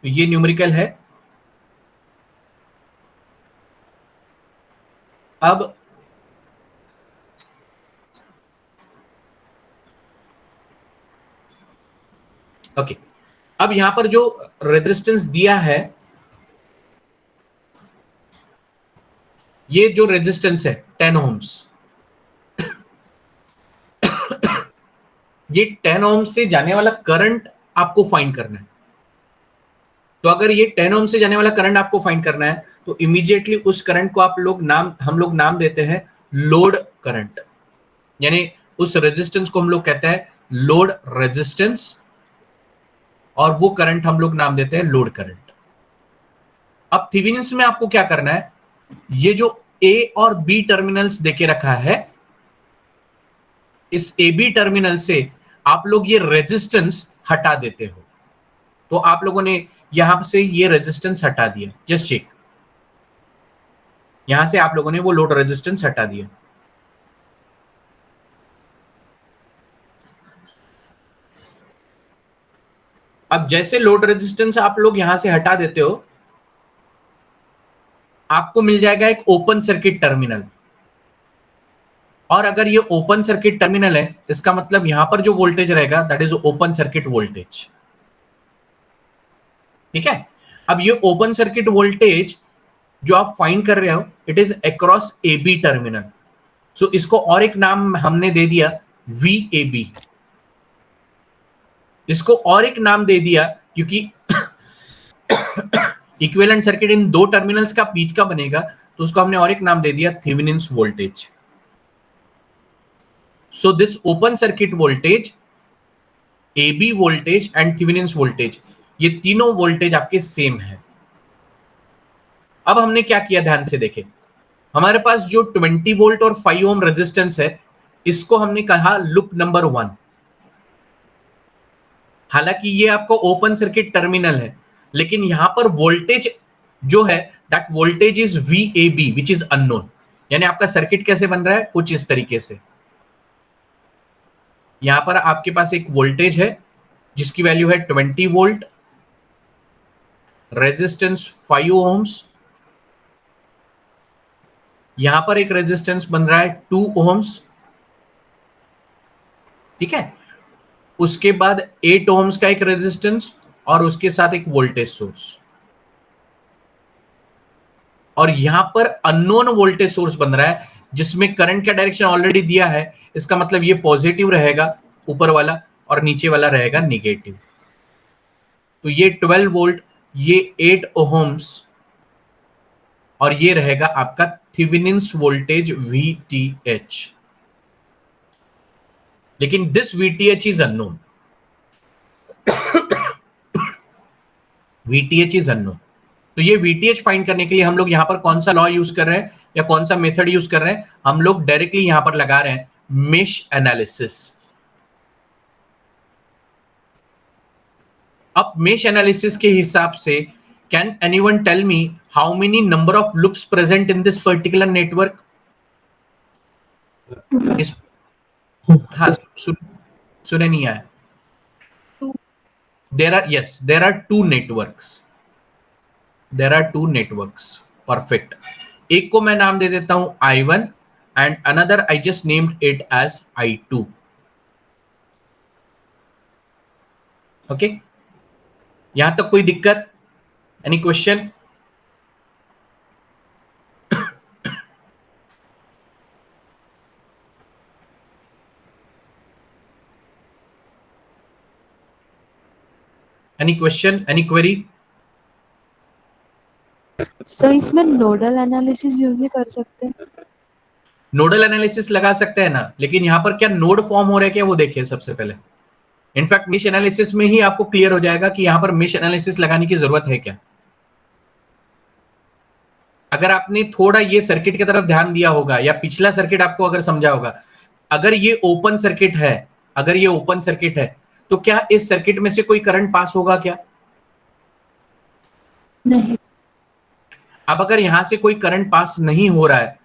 Speaker 1: तो ये न्यूमेरिकल है। अब ओके, अब यहां पर जो रेजिस्टेंस दिया है, ये जो रेजिस्टेंस है 10 ohms, ये 10 ohms से जाने वाला करंट आपको फाइंड करना है। तो अगर ये 10 ohms से जाने वाला करंट आपको फाइंड करना है, तो इमीडिएटली उस करंट को हम लोग नाम देते हैं लोड करंट। यानी उस रेजिस्टेंस को हम लोग कहते हैं लोड रेजिस्टेंस, और वो करंट हम लोग नाम देते हैं लोड करंट। अब थेवेनिन्स में आपको क्या करना है, ये जो ए और बी टर्मिनल्स देके रखा है, इस ए बी टर्मिनल से आप लोग ये रेजिस्टेंस हटा देते हो। तो आप लोगों ने यहां से ये रेजिस्टेंस हटा दिया, जस्ट चेक, यहां से आप लोगों ने वो लोड रेजिस्टेंस हटा दिया। अब जैसे लोड रेजिस्टेंस आप लोग यहां से हटा देते हो, आपको मिल जाएगा एक ओपन सर्किट टर्मिनल। और अगर ये ओपन सर्किट टर्मिनल है, इसका मतलब यहां पर जो वोल्टेज रहेगा that is open circuit voltage. ठीक है, अब ये ओपन सर्किट वोल्टेज जो आप फाइंड कर रहे हो, it is across A B terminal. So इसको और एक नाम हमने दे दिया VAB। इसको और एक नाम दे दिया क्योंकि इक्विवेलेंट सर्किट इन दो टर्मिनल्स का बीच का बनेगा, तो उसको हमने और एक नाम दे दिया Thevenin's voltage. So this open circuit voltage, AB voltage and Thevenin's voltage, ये तीनों वोल्टेज आपके सेम है। अब हमने क्या किया, ध्यान से देखें, हमारे पास जो 20 वोल्ट और 5 ओम रेजिस्टेंस है, इसको हमने कहा लूप नंबर 1। हालांकि ये आपको ओपन सर्किट टर्मिनल है, लेकिन यहां पर वोल्टेज जो है that voltage is VAB which is unknown. यानी आपका सर्किट कैसे बन रहा है, कुछ इस तरीके से। यहां पर आपके पास एक वोल्टेज है जिसकी वैल्यू है 20 वोल्ट, रेजिस्टेंस 5 ओम्स, यहां पर एक रेजिस्टेंस बन रहा है 2 ओम्स। ठीक है, उसके बाद 8 ओम्स का एक रेजिस्टेंस और उसके साथ एक वोल्टेज सोर्स, और यहां पर अननोन वोल्टेज सोर्स बन रहा है जिसमें करंट का डायरेक्शन ऑलरेडी दिया है। इसका मतलब ये पॉजिटिव रहेगा ऊपर वाला और नीचे वाला रहेगा निगेटिव। तो ये 12 वोल्ट, ये 8 ओम्स और ये रहेगा आपका थेवेनिन्स वोल्टेज VTH। लेकिन this VTH is unknown, VTH is unknown. तो ये VTH फाइंड करने के लिए हम लोग यहां पर कौन सा लॉ यूज कर रहे हैं या कौन सा मेथड यूज कर रहे हैं, हम लोग डायरेक्टली यहां पर लगा रहे हैं मेश एनालिसिस। अब मेश एनालिसिस के हिसाब से can anyone tell me how many number of loops present in this particular network? हाँ, सुने नहीं आया? there are two networks। Perfect. एक को मैं नाम दे देता हूं I1 and another I just named it as I2। Okay, यहां तक कोई दिक्कत? Any question? Any question, any query?
Speaker 3: Sir इसमें नोडल एनालिसिस यूज नहीं कर सकते?
Speaker 1: नोडल एनालिसिस लगा सकते हैं ना, लेकिन यहां पर क्या नोड फॉर्म हो रहा है क्या, वो देखिए सबसे पहले। इनफैक्ट मेश एनालिसिस में ही आपको क्लियर हो जाएगा कि यहां पर मेश एनालिसिस लगाने की जरूरत है क्या। अगर आपने थोड़ा ये सर्किट की तरफ ध्यान दिया होगा या पिछला सर्किट आपको अगर समझा होगा, अगर ये ओपन सर्किट है, तो क्या इस सर्किट में से कोई करंट पास होगा क्या?
Speaker 3: नहीं।
Speaker 1: अब अगर यहां से कोई करंट पास नहीं हो रहा है,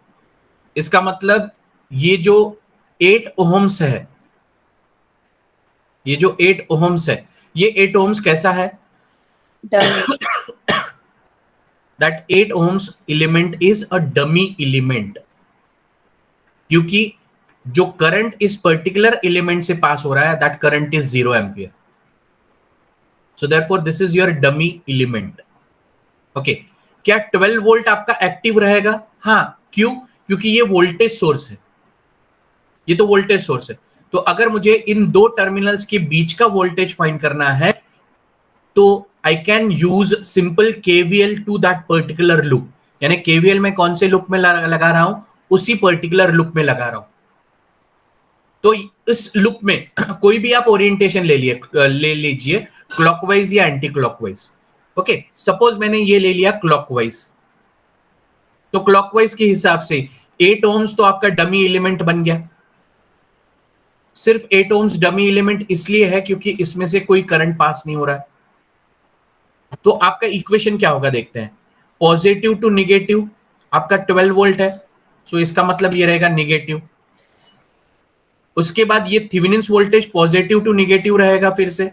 Speaker 1: इसका मतलब ये जो 8 ओम्स है, ये 8 ओम्स कैसा है? That 8 ohms element is a dummy element, क्योंकि जो करंट इस पर्टिकुलर एलिमेंट से पास हो रहा है that current is 0 ampere. So therefore this is your dummy element. Okay, क्या 12 वोल्ट आपका एक्टिव रहेगा? हाँ, क्यों? क्योंकि ये वोल्टेज सोर्स है, ये तो वोल्टेज सोर्स है। तो अगर मुझे इन दो टर्मिनल्स के बीच का वोल्टेज फाइंड करना है, तो I can use simple KVL to that particular loop. यानी KVL में कौन से लूप में लगा रहा हूं, उसी पर्टिकुलर लूप में लगा रहा हूं। तो इस लूप में कोई भी आप ओरिएंटेशन ले लीजिए, क्लॉकवाइज या एंटी क्लॉकवाइज। ओके, सपोज मैंने ये ले लिया क्लॉकवाइज, तो क्लॉकवाइज के हिसाब से 8 ओम्स तो आपका डमी एलिमेंट बन गया। सिर्फ 8 ओम्स डमी एलिमेंट इसलिए है क्योंकि इसमें से कोई करंट पास नहीं हो रहा है। तो आपका इक्वेशन क्या होगा, देखते हैं। पॉजिटिव टू निगेटिव, आपका 12 वोल्ट है, सो इसका मतलब ये रहेगा निगेटिव। उसके बाद ये Thevenin's voltage positive to negative रहेगा फिर से,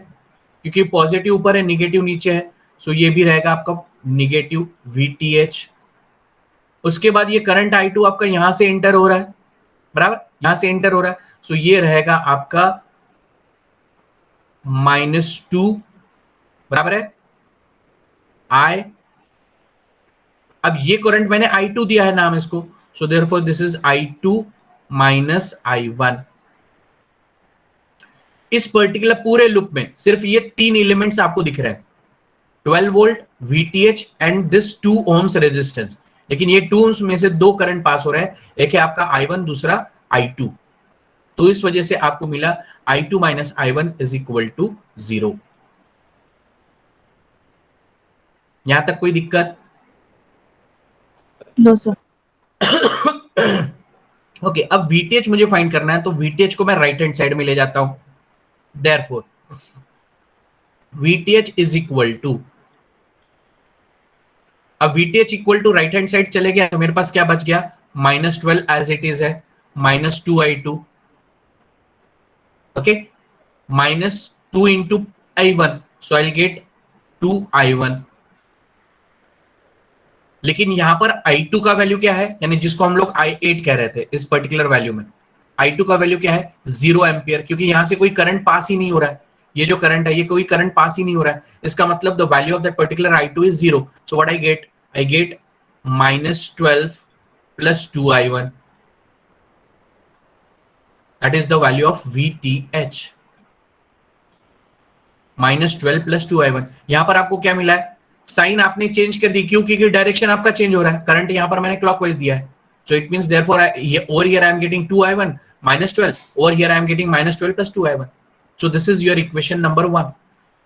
Speaker 1: क्योंकि पॉजिटिव ऊपर है निगेटिव नीचे है, सो ये भी रहेगा आपका निगेटिव VTH। उसके बाद ये करंट I2 आपका यहां से एंटर हो रहा है, बराबर, यहां से एंटर हो रहा है, सो ये रहेगा आपका -2, बराबर है I। अब ये करंट मैंने I2 दिया है नाम इसको, so therefore this is I2 minus I1। इस पर्टिकुलर पूरे लूप में सिर्फ ये 3 एलिमेंट्स आपको दिख रहे हैं, 12 volt, VTH and this 2 ohms resistance. लेकिन ये 2 ohms में से 2 करंट पास हो रहा है, एक है आपका I1, दूसरा I2। तो इस वजह से आपको मिला I2 minus I1 is equal to 0। यहां तक कोई दिक्कत?
Speaker 3: No sir.
Speaker 1: ओके, अब VTH मुझे फाइंड करना है, तो VTH को मैं राइट हैंड साइड में ले जाता हूं। Therefore VTH is equal to, अब VTH equal to right hand side चले गया तो मेरे पास क्या बच गया, -12 एज इट इज है, -2I2, okay, -2 into I1, so I get 2I1। लेकिन यहां पर I2 का वैल्यू क्या है, यानी जिसको हम लोग I8 कह रहे थे, इस पर्टिकुलर वैल्यू में I2 का वैल्यू क्या है, 0 एम्पियर, क्योंकि यहां से कोई करंट पास ही नहीं हो रहा है। ये जो करंट है ये कोई करंट पास ही नहीं हो रहा है, इसका मतलब the value of that particular I2 is 0। So what I get -12 plus 2I1, that is the value of VTH। -12 plus 2I1। यहां पर आपको क्या मिला है, साइन आपने चेंज कर दी, क्यों, क्योंकि डायरेक्शन आपका चेंज हो रहा है, करंट यहां पर मैंने क्लॉकवाइज दिया है, so it means therefore over here I am getting 2I1 -12, over here I am getting -12 plus 2I1। So this is your equation number 1।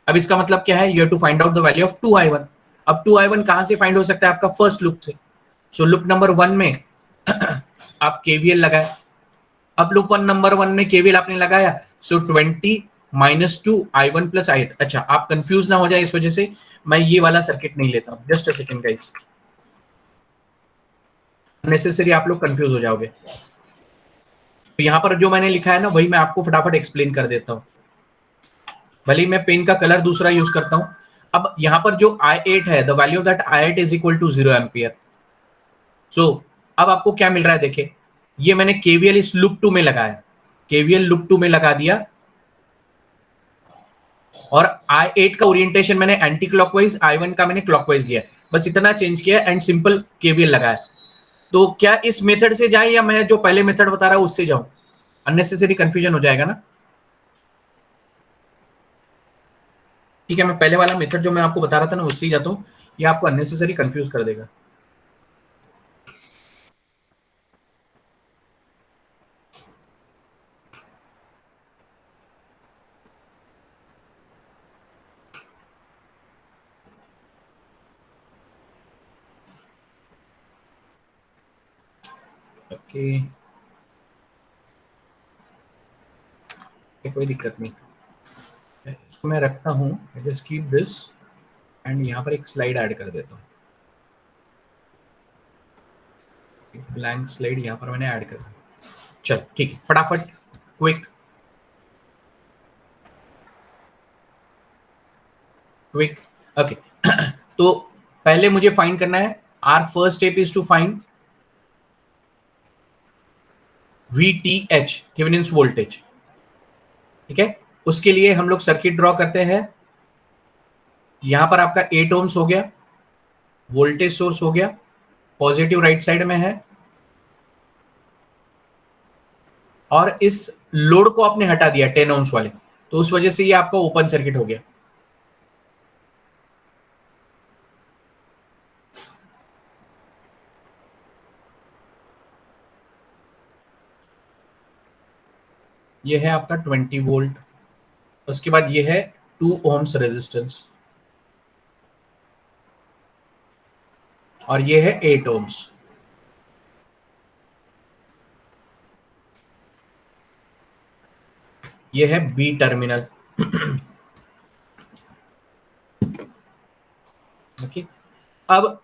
Speaker 1: अब इसका मतलब क्या है, you have to find out the value of 2I1। अब 2I1 कहां से find हो सकता है, आपका फर्स्ट लूप से। सो लूप नंबर 1 में आप KVL लगाए, अब लूप नंबर 1 में KVL आपने लगाया, सो 20 -2I1 प्लस I8। अच्छा, आप कंफ्यूज ना हो जाए, इस वजह से मैं ये वाला सर्किट नहीं लेता हूं, just a second guys, necessary आप लोग कंफ्यूज हो जाओगे। तो यहां पर जो मैंने लिखा है ना, वही मैं आपको फटाफट एक्सप्लेन कर देता हूं, भले ही मैं पेन का कलर दूसरा यूज करता हूं। अब यहां पर जो I8 है, the value of that I8 is equal to 0 ampere. So अब आपको क्या मिल रहा है, देखिए, ये मैंने KVL इस लूप 2 में लगाया, KVL लूप 2 में लगा दिया, और I8 का ओरिएंटेशन मैंने एंटी क्लॉकवाइज, I1 का मैंने क्लॉकवाइज लिया, बस इतना चेंज किया एंड सिंपल KVL लगाया। तो क्या इस मेथड से जाए या मैं जो पहले मेथड बता रहा हूं उससे जाऊं, अननेसेसरी कंफ्यूजन हो जाएगा ना। ठीक है, मैं पहले वाला मेथड जो मैं आपको बता रहा था ना उससे ही जाता हूं, ये आपको अननेसेसरी कंफ्यूज कर देगा। ओके, कोई दिक्कत नहीं, इसको मैं रखता हूं, I just keep this and यहां पर एक स्लाइड ऐड कर देता हूं, एक ब्लैंक स्लाइड यहां पर मैंने ऐड कर दिया। चल ठीक है, फटाफट क्विक क्विक, ओके। तो पहले मुझे फाइंड करना है, our first step is to find VTH, Thevenin's voltage, ठीक है। उसके लिए हम लोग सर्किट ड्रॉ करते हैं। यहां पर आपका 8 ohms हो गया, वोल्टेज सोर्स हो गया, पॉजिटिव राइट साइड में है, और इस लोड को आपने हटा दिया 10 ohms वाले, तो उस वजह से ये आपका ओपन सर्किट हो गया। ये है आपका 20 वोल्ट, उसके बाद ये है 2 ohms रेजिस्टेंस, और ये है 8 ohms। ये है B टर्मिनल, ओके। अब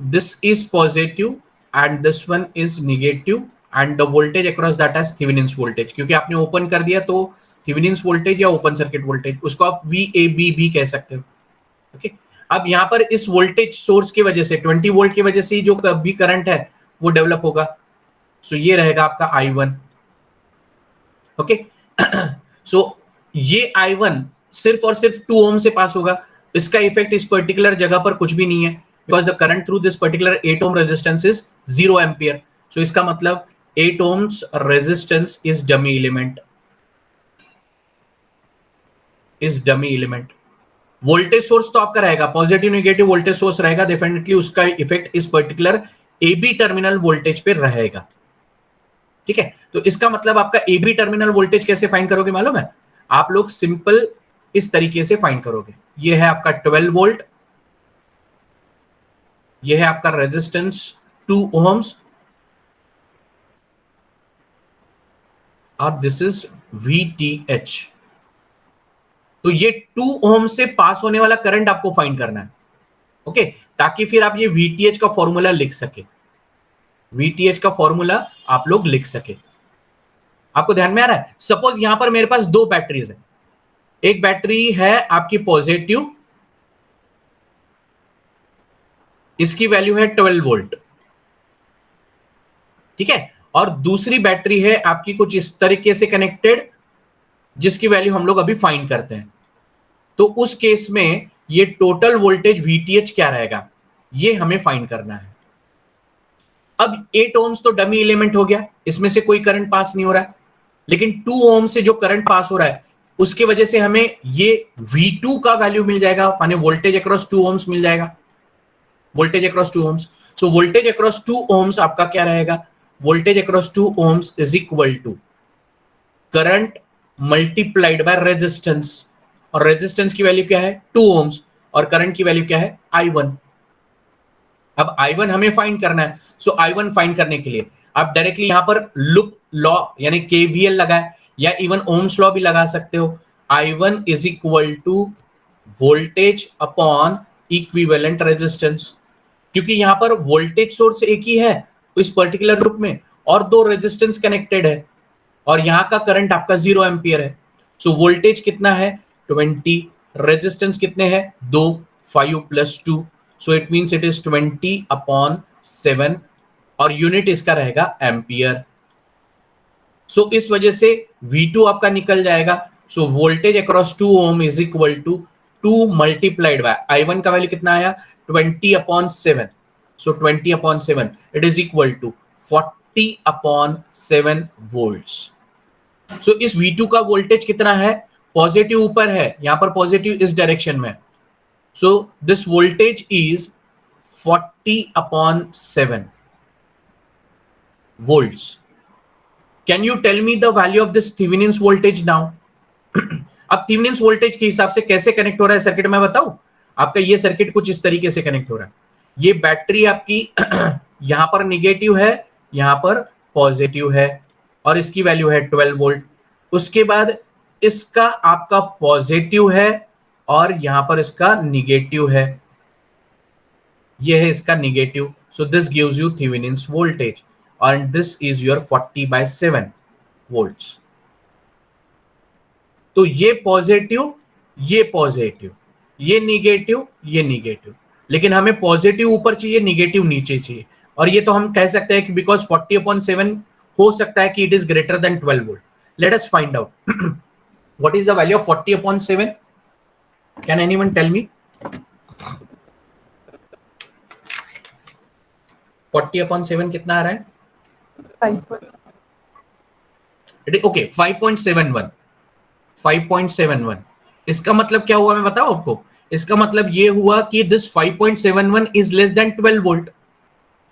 Speaker 1: this is positive and this one is negative and the voltage across that as Thevenin's voltage, क्योंकि आपने ओपन कर दिया तो थेवेनिन्स वोल्टेज या ओपन सर्किट वोल्टेज, उसको आप VAB भी कह सकते हो। ओके, अब यहाँ पर इस वोल्टेज सोर्स की वजह से 20 वोल्ट की वजह से जो भी करंट है वो डेवलप होगा। सो ये रहेगा आपका I1। ओके, सो ये I1 सिर्फ और सिर्फ 2 ओम से पास होगा। इसका इफेक्ट इस पर्टिकुलर जगह पर कुछ भी नहीं है, because the current through this particular 8 ohm resistance is 0 ampere. So इसका मतलब 8 ohms resistance is dummy element, is dummy element. Voltage source तो आपका रहेगा, पॉजिटिव नेगेटिव वोल्टेज सोर्स रहेगा, डेफिनेटली उसका इफेक्ट इस पर्टिकुलर AB टर्मिनल वोल्टेज पे रहेगा। ठीक है, तो इसका मतलब आपका AB टर्मिनल वोल्टेज कैसे फाइंड करोगे मालूम है? आप लोग सिंपल इस तरीके से फाइंड करोगे। ये है आपका 12 वोल्ट, ये है आपका रेजिस्टेंस 2 ओम्स, अब दिस इज VTH। तो ये 2 ओम से पास होने वाला करंट आपको फाइंड करना है। ओके, ताकि फिर आप ये VTH का फॉर्मूला लिख सके, VTH का फॉर्मूला आप लोग लिख सके। आपको ध्यान में आ रहा है? सपोज यहां पर मेरे पास 2 बैटरीज है, एक बैटरी है आपकी पॉजिटिव, इसकी वैल्यू है 12 वोल्ट, ठीक है, और दूसरी बैटरी है आपकी कुछ इस तरीके से कनेक्टेड, जिसकी वैल्यू हम लोग अभी फाइंड करते हैं। तो उस केस में ये टोटल वोल्टेज VTH क्या रहेगा, ये हमें फाइंड करना है। अब 8 ओम्स तो डमी एलिमेंट हो गया, इसमें से कोई करंट पास नहीं हो रहा है, लेकिन 2 ओम से जो करंट पास हो रहा है उसकी वजह से हमें ये V2 का वैल्यू मिल जाएगा, माने वोल्टेज अक्रॉस 2 ओम्स मिल जाएगा, voltage across 2 ohms. So voltage across 2 ohms आपका क्या रहेगा, voltage across 2 ohms is equal to current multiplied by resistance, और रेजिस्टेंस की वैल्यू क्या है 2 ओम्स, और करंट की वैल्यू क्या है I1। अब I1 हमें फाइंड करना है। सो I1 फाइंड करने के लिए आप डायरेक्टली यहां पर लूप लॉ यानी KVL लगाए, या इवन ओम्स लॉ भी लगा सकते हो। I1 is equal to voltage upon equivalent resistance, क्योंकि यहां पर वोल्टेज सोर्स एक ही है इस पर्टिकुलर लूप में, और 2 रेजिस्टेंस कनेक्टेड है, और यहां का करंट आपका 0 एम्पियर है। सो वोल्टेज कितना है 20, रेजिस्टेंस कितने हैं 2, 5 + 2, सो इट मींस इट इज 20/7, और यूनिट इसका रहेगा एम्पियर। सो इस वजह से V2 आपका निकल जाएगा। So voltage across 2 ohm is equal to 2 multiplied by I1 का वैल्यू कितना आया 20/7, so 20/7 it is equal to 40/7 volts. So इस V2 का वोल्टेज कितना है, पॉजिटिव ऊपर है, यहां पर पॉजिटिव इस डायरेक्शन में, so this voltage is 40/7 volts. Can you tell me the value of this Thevenin's voltage now? अब Thevenin's voltage के हिसाब से कैसे कनेक्ट हो रहा है सर्किट में बताऊं? आपका ये सर्किट कुछ इस तरीके से कनेक्ट हो रहा है। ये बैटरी आपकी यहां पर निगेटिव है, यहां पर पॉजिटिव है, और इसकी वैल्यू है 12 वोल्ट। उसके बाद इसका आपका पॉजिटिव है, और यहां पर इसका निगेटिव है, ये है इसका negative. So this gives you Thevenin's voltage, and this is your 40/7 volts। तो ये पॉजिटिव, ये पॉजिटिव, ये निगेटिव, ये निगेटिव, लेकिन हमें पॉजिटिव ऊपर चाहिए, निगेटिव नीचे चाहिए, और ये तो हम कह सकते हैं कि बिकॉज 40/7 हो सकता है कि it is greater than 12 volt. Let us find out what is the value of 40/7। Can anyone tell me 40/7 कितना आ रहा है?
Speaker 3: 5.
Speaker 1: ओके 5.71। इसका मतलब क्या हुआ मैं बताऊं आपको? इसका मतलब ये हुआ कि this 5.71 is less than 12 volt,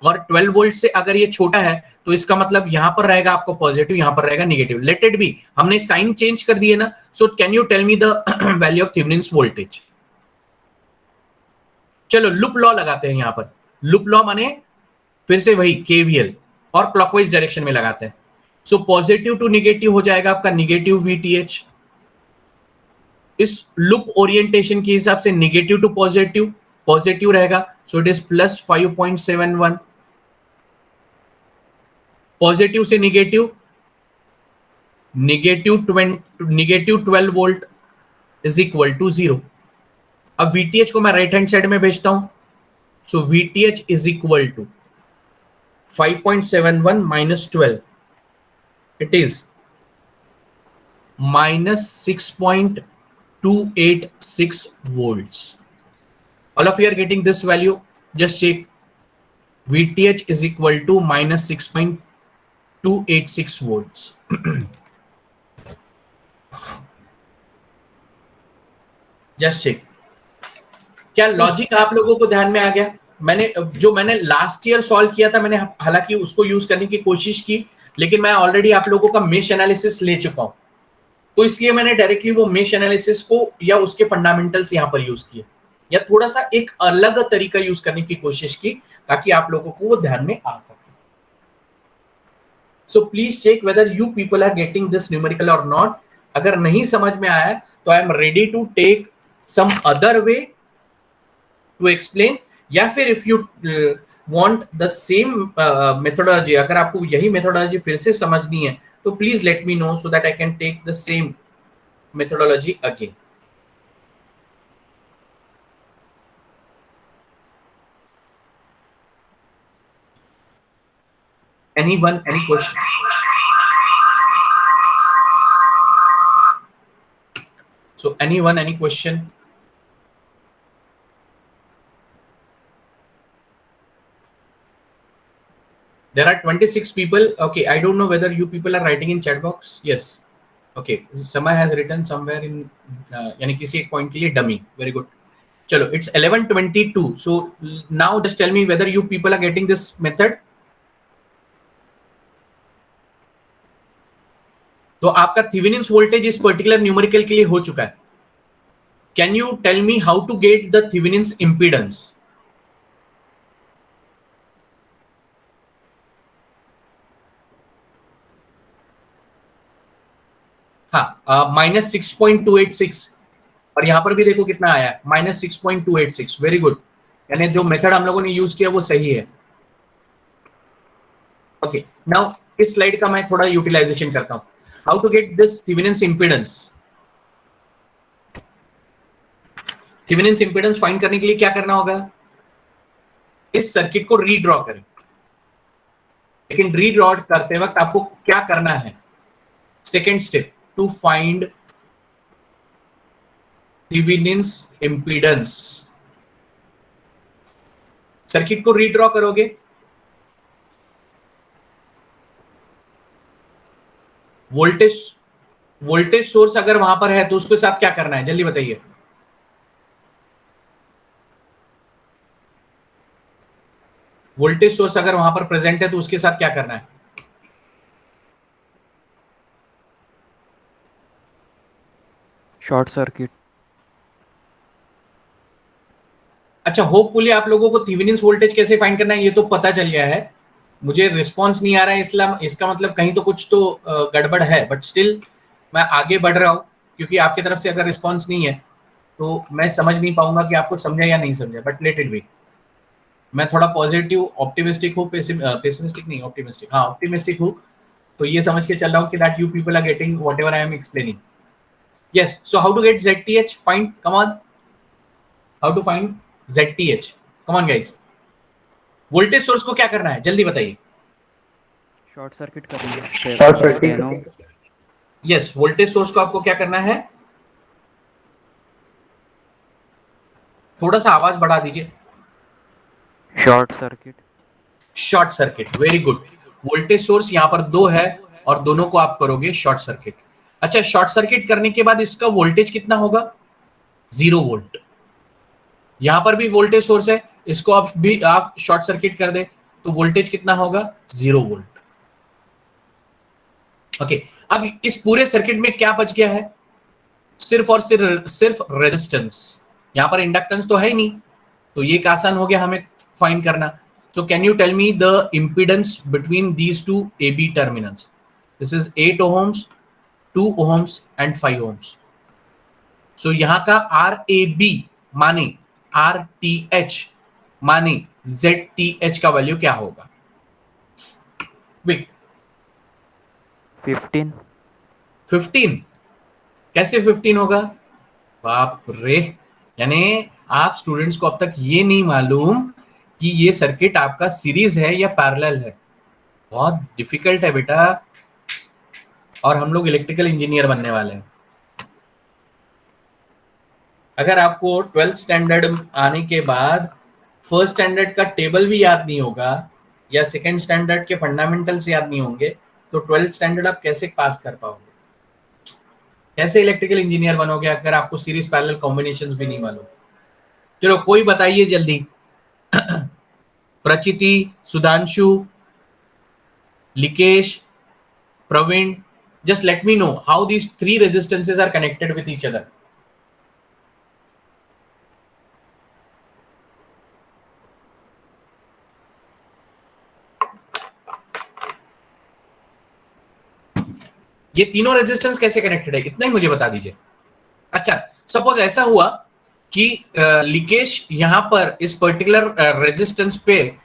Speaker 1: और 12 वोल्ट से अगर ये छोटा है तो इसका मतलब यहां पर रहेगा आपको पॉजिटिव, यहां पर रहेगा निगेटिव। लेट इट बी, हमने साइन चेंज कर दिए ना। So can you tell me the value of Thevenin's voltage? चलो लूप लॉ लगाते हैं यहां पर। लूप लॉ माने फिर से वही KVL, और क्लॉकवाइज डायरेक्शन में लगाते हैं। सो पॉजिटिव टू निगेटिव हो जाएगा आपका निगेटिव VTH। इस लूप ओरिएंटेशन के हिसाब से निगेटिव टू पॉजिटिव, पॉजिटिव रहेगा, सो इट इज +5.71। पॉजिटिव से negative, negative 12 volt is equal to 0। अब VTH को मैं राइट हैंड साइड में भेजता हूं, so VTH is equal to 5.71 minus 12, it is minus 6.286 volts. All of you are getting this value, just check. VTH is equal to minus 6.286 volts. Just check. क्या logic आप लोगों को ध्यान में आ गया? मैंने लास्ट ईयर सॉल्व किया था, मैंने हालांकि उसको यूज करने की कोशिश की, लेकिन मैं ऑलरेडी आप लोगों का मेश एनालिसिस ले चुका हूं, तो इसलिए मैंने डायरेक्टली वो मेश एनालिसिस को या उसके फंडामेंटल्स यहां पर यूज किए, या थोड़ा सा एक अलग तरीका यूज करने की कोशिश की ताकि आप लोगों को वो ध्यान में आ सके। So please check whether you people are getting this numerical और नॉट। अगर नहीं समझ में आया तो I am ready to take some other way to explain, या फिर if you want the same methodology, अगर आपको यही मेथोडोलॉजी फिर से समझनी है तो please let me know so that I can take the same methodology again. Anyone, any question? So anyone, any question? There are 26 people. Okay, I don't know whether you people are writing in chat box. Yes. Okay, Sama has written somewhere in यानी किसी एक point के लिए dummy. Very good. चलो, it's 11:22. So now just tell me whether you people are getting this method. तो आपका Thevenin's voltage इस particular numerical के लिए हो चुका है। Can you tell me how to get the Thevenin's impedance? हाँ, माइनस 6.286, और यहां पर भी देखो कितना आया है, माइनस 6.286। वेरी गुड, यानी जो मेथड हम लोगों ने यूज किया वो सही है। ओके, नाउ इस स्लाइड का मैं थोड़ा यूटिलाइजेशन करता हूं। How to get this Thevenin's impedance? Thevenin's impedance find करने के लिए क्या करना होगा? इस सर्किट को रीड्रॉ करें, लेकिन रीड्रॉ करते वक्त आपको क्या करना है? Second step, to find Thevenin's impedance। Circuit को रीड्रॉ करोगे, वोल्टेज सोर्स अगर वहां पर है तो उसके साथ क्या करना है, जल्दी बताइए। वोल्टेज सोर्स अगर वहां पर प्रेजेंट है तो उसके साथ क्या करना है?
Speaker 4: Short circuit.
Speaker 1: अच्छा, होपफुली आप लोगों को थेवेनिन्स वोल्टेज कैसे फाइंड करना है ये तो पता चल गया है। मुझे रिस्पॉन्स नहीं आ रहा है, इसलिए इसका मतलब कहीं तो कुछ तो गड़बड़ है, बट स्टिल मैं आगे बढ़ रहा हूं, क्योंकि आपकी तरफ से अगर रिस्पॉन्स नहीं है तो मैं समझ नहीं पाऊंगा कि आपको समझा या नहीं समझा, बट लेट इट बी। मैं थोड़ा पॉजिटिव ऑप्टिमिस्टिक हूँ, पेसिमिस्टिक नहीं, ऑप्टिमिस्टिक, हाँ ऑप्टिमिस्टिक हूँ, तो ये समझ के चल रहा हूँ कि that you people are getting whatever I am explaining. Yes, so how to get ZTH? Find, come on, how to find ZTH? Come on guys, voltage source को क्या करना है, जल्दी बताइए।
Speaker 4: शॉर्ट सर्किट करना है।
Speaker 1: यस, वोल्टेज सोर्स को आपको क्या करना है? थोड़ा सा आवाज बढ़ा दीजिए।
Speaker 4: Short circuit.
Speaker 1: Short circuit, very good. Voltage source यहाँ पर दो है और दोनों को आप करोगे शॉर्ट सर्किट। अच्छा, शॉर्ट सर्किट करने के बाद इसका वोल्टेज कितना होगा? 0 वोल्ट। यहां पर भी वोल्टेज सोर्स है, इसको आप शॉर्ट सर्किट कर दे तो वोल्टेज कितना होगा? 0 वोल्ट। ओके, अब इस पूरे सर्किट में क्या बच गया है? सिर्फ और सिर्फ रेजिस्टेंस। यहां पर इंडक्टेंस तो है ही नहीं, तो ये आसान हो गया हमें फाइंड करना। So can you tell me the impedance between these two AB terminals? This is 8 ohms, 2 ohms and 5 ohms। So यहां का RAB माने RTH माने ZTH का वैल्यू क्या होगा?
Speaker 4: 15.
Speaker 1: 15? कैसे 15 होगा? बाप रे, यानी आप स्टूडेंट्स को अब तक ये नहीं मालूम कि ये सर्किट आपका सीरीज है या पैरेलल है। बहुत डिफिकल्ट है बेटा, और हम लोग इलेक्ट्रिकल इंजीनियर बनने वाले हैं। अगर आपको 12th स्टैंडर्ड आने के बाद फर्स्ट स्टैंडर्ड का टेबल भी याद नहीं होगा या सेकंड स्टैंडर्ड के फंडामेंटल्स याद नहीं होंगे, तो 12th स्टैंडर्ड आप कैसे पास कर पाओगे? कैसे इलेक्ट्रिकल इंजीनियर बनोगे अगर आपको सीरीज पैरेलल कॉम्बिनेशंस भी नहीं मालूम? चलो कोई बताइए जल्दी। Prachiti, Sudhanshu, Likesh, Praveen, just let me know how these three resistances are connected with each other. ये तीनों रेजिस्टेंस कैसे कनेक्टेड है, इतना ही मुझे बता दीजिए। अच्छा, सपोज ऐसा हुआ कि लिकेश यहां पर इस पर्टिकुलर रेजिस्टेंस पे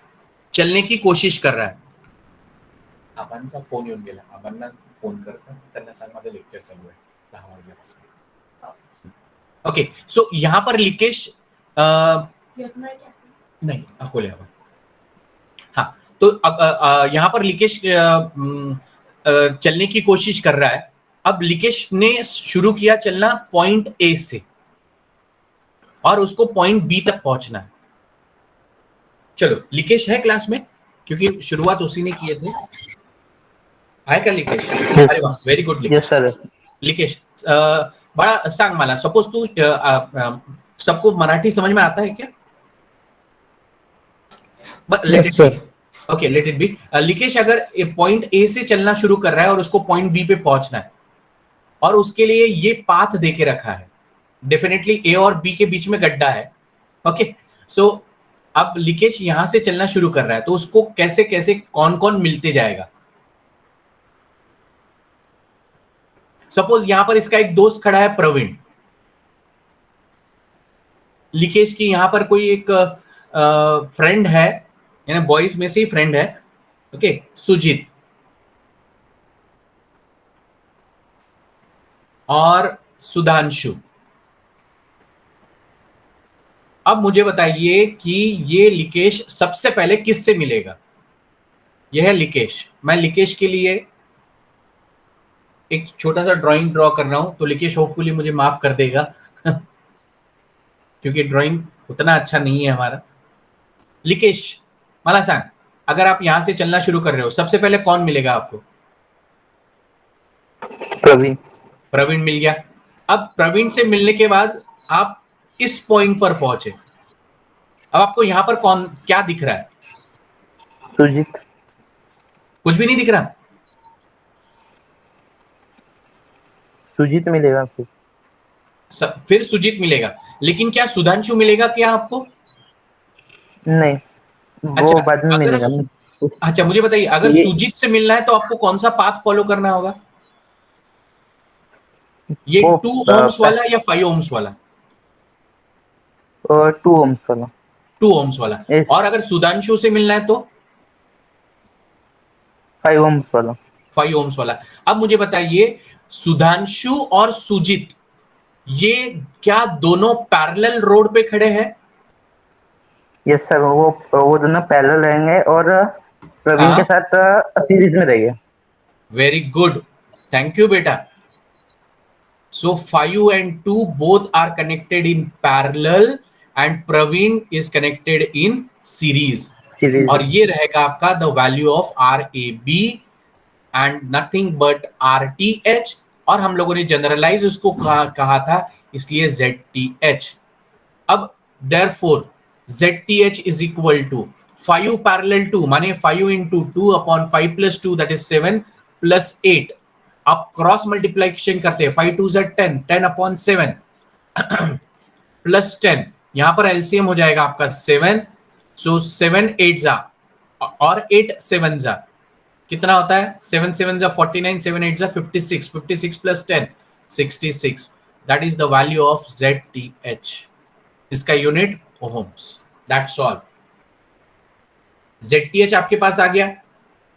Speaker 1: चलने की कोशिश कर रहा है। आबांचा फोन येऊन गेला, आबांना फोन करता, त्यांना सांग माझं लेक्चर चालू आहे 10 वाजल्यापासून। ओके, सो यहां पर लिकेश नहीं अकोल्यावर, हाँ, तो यहां पर लिकेश चलने की कोशिश कर रहा है। अब लिकेश ने शुरू किया चलना पॉइंट ए से और उसको पॉइंट बी तक पहुंचना है। चलो, लिकेश है क्लास में? क्योंकि शुरुआत उसी ने किए थे। आहे का लिकेश? अरे वाह, very good Likesh.
Speaker 2: Yes sir.
Speaker 1: Likesh, बड़ा सांग मला, सपोज तू सबको मराठी समझ में आता है क्या?
Speaker 6: Yes sir.
Speaker 1: Okay, let it be. Likesh अगर पॉइंट ए से चलना शुरू कर रहा है और उसको पॉइंट बी पे पहुंचना है, और उसके लिए ये पाथ दे के रखा है, डेफिनेटली ए और बी के बीच में गड्ढा है। ओके, सो अब लिकेश यहां से चलना शुरू कर रहा है, तो उसको कैसे कैसे कौन कौन मिलते जाएगा? सपोज यहां पर इसका एक दोस्त खड़ा है प्रवीण, लिकेश की यहां पर कोई एक फ्रेंड है, यानी बॉयज में से ही फ्रेंड है, ओके, सुजीत, और सुधांशु। अब मुझे बताइए कि ये लिकेश सबसे पहले किससे मिलेगा? यह है लिकेश। मैं लिकेश के लिए एक छोटा सा ड्राइंग ड्रॉ कर रहा हूं, तो लिकेश होपफुली मुझे माफ कर देगा क्योंकि ड्राइंग उतना अच्छा नहीं है हमारा। लिकेश, मला सांग, अगर आप यहां से चलना शुरू कर रहे हो, सबसे पहले कौन मिलेगा आपको?
Speaker 2: प्रवीण।
Speaker 1: प्रवीण मिल गया। अब प्रवीण से मिलने के बाद आप इस पॉइंट पर पहुंचे। अब आपको यहां पर कौन क्या दिख रहा है?
Speaker 2: सुजीत।
Speaker 1: कुछ भी नहीं दिख रहा?
Speaker 2: सुजीत मिलेगा
Speaker 1: फिर सुजीत मिलेगा, लेकिन क्या सुधांशु मिलेगा क्या आपको?
Speaker 2: नहीं, वो
Speaker 1: अच्छा,
Speaker 2: बाद में मिलेगा।
Speaker 1: अच्छा, मुझे बताइए, अगर सुजीत से मिलना है तो आपको कौन सा पाथ फॉलो करना होगा? ये 2 ohms वाला या 5 ohms वाला?
Speaker 2: 2 ohms वाला।
Speaker 1: 2 ohms वाला। और अगर सुधांशु से मिलना है तो
Speaker 2: 5 ohms वाला।
Speaker 1: 5 ohms वाला। अब मुझे बताइए, सुधांशु और सुजीत ये क्या दोनों पैरेलल रोड पे खड़े हैं?
Speaker 2: यस सर, वो दोनों पैरेलल रहेंगे और प्रवीण के साथ सीरीज में रहेंगे।
Speaker 1: वेरी गुड, थैंक यू बेटा। So 5 and 2 both are connected in parallel and Praveen is connected in series. और ये रहेगा आपका the value of RAB and nothing but RTH, और हम लोगों ने जनरलाइज उसको कहा था, इसलिए ZTH। अब therefore ZTH is equal to 5 parallel 2 माने 5 into 2 upon 5 plus 2 that is 7 plus 8। आप क्रॉस मल्टीप्लीकेशन करते हैं, 5 2 10, 10 अपॉन 7 प्लस 10, यहां पर एलसीएम हो जाएगा आपका 7, सो 7 8 जा और 8 7 जा, कितना होता है? 7 7 जा 49, 7 8 जा 56, 56 plus 10 66। That is the value of ZTH। इसका unit ohms. That's all. ZTH आपके पास आ गया।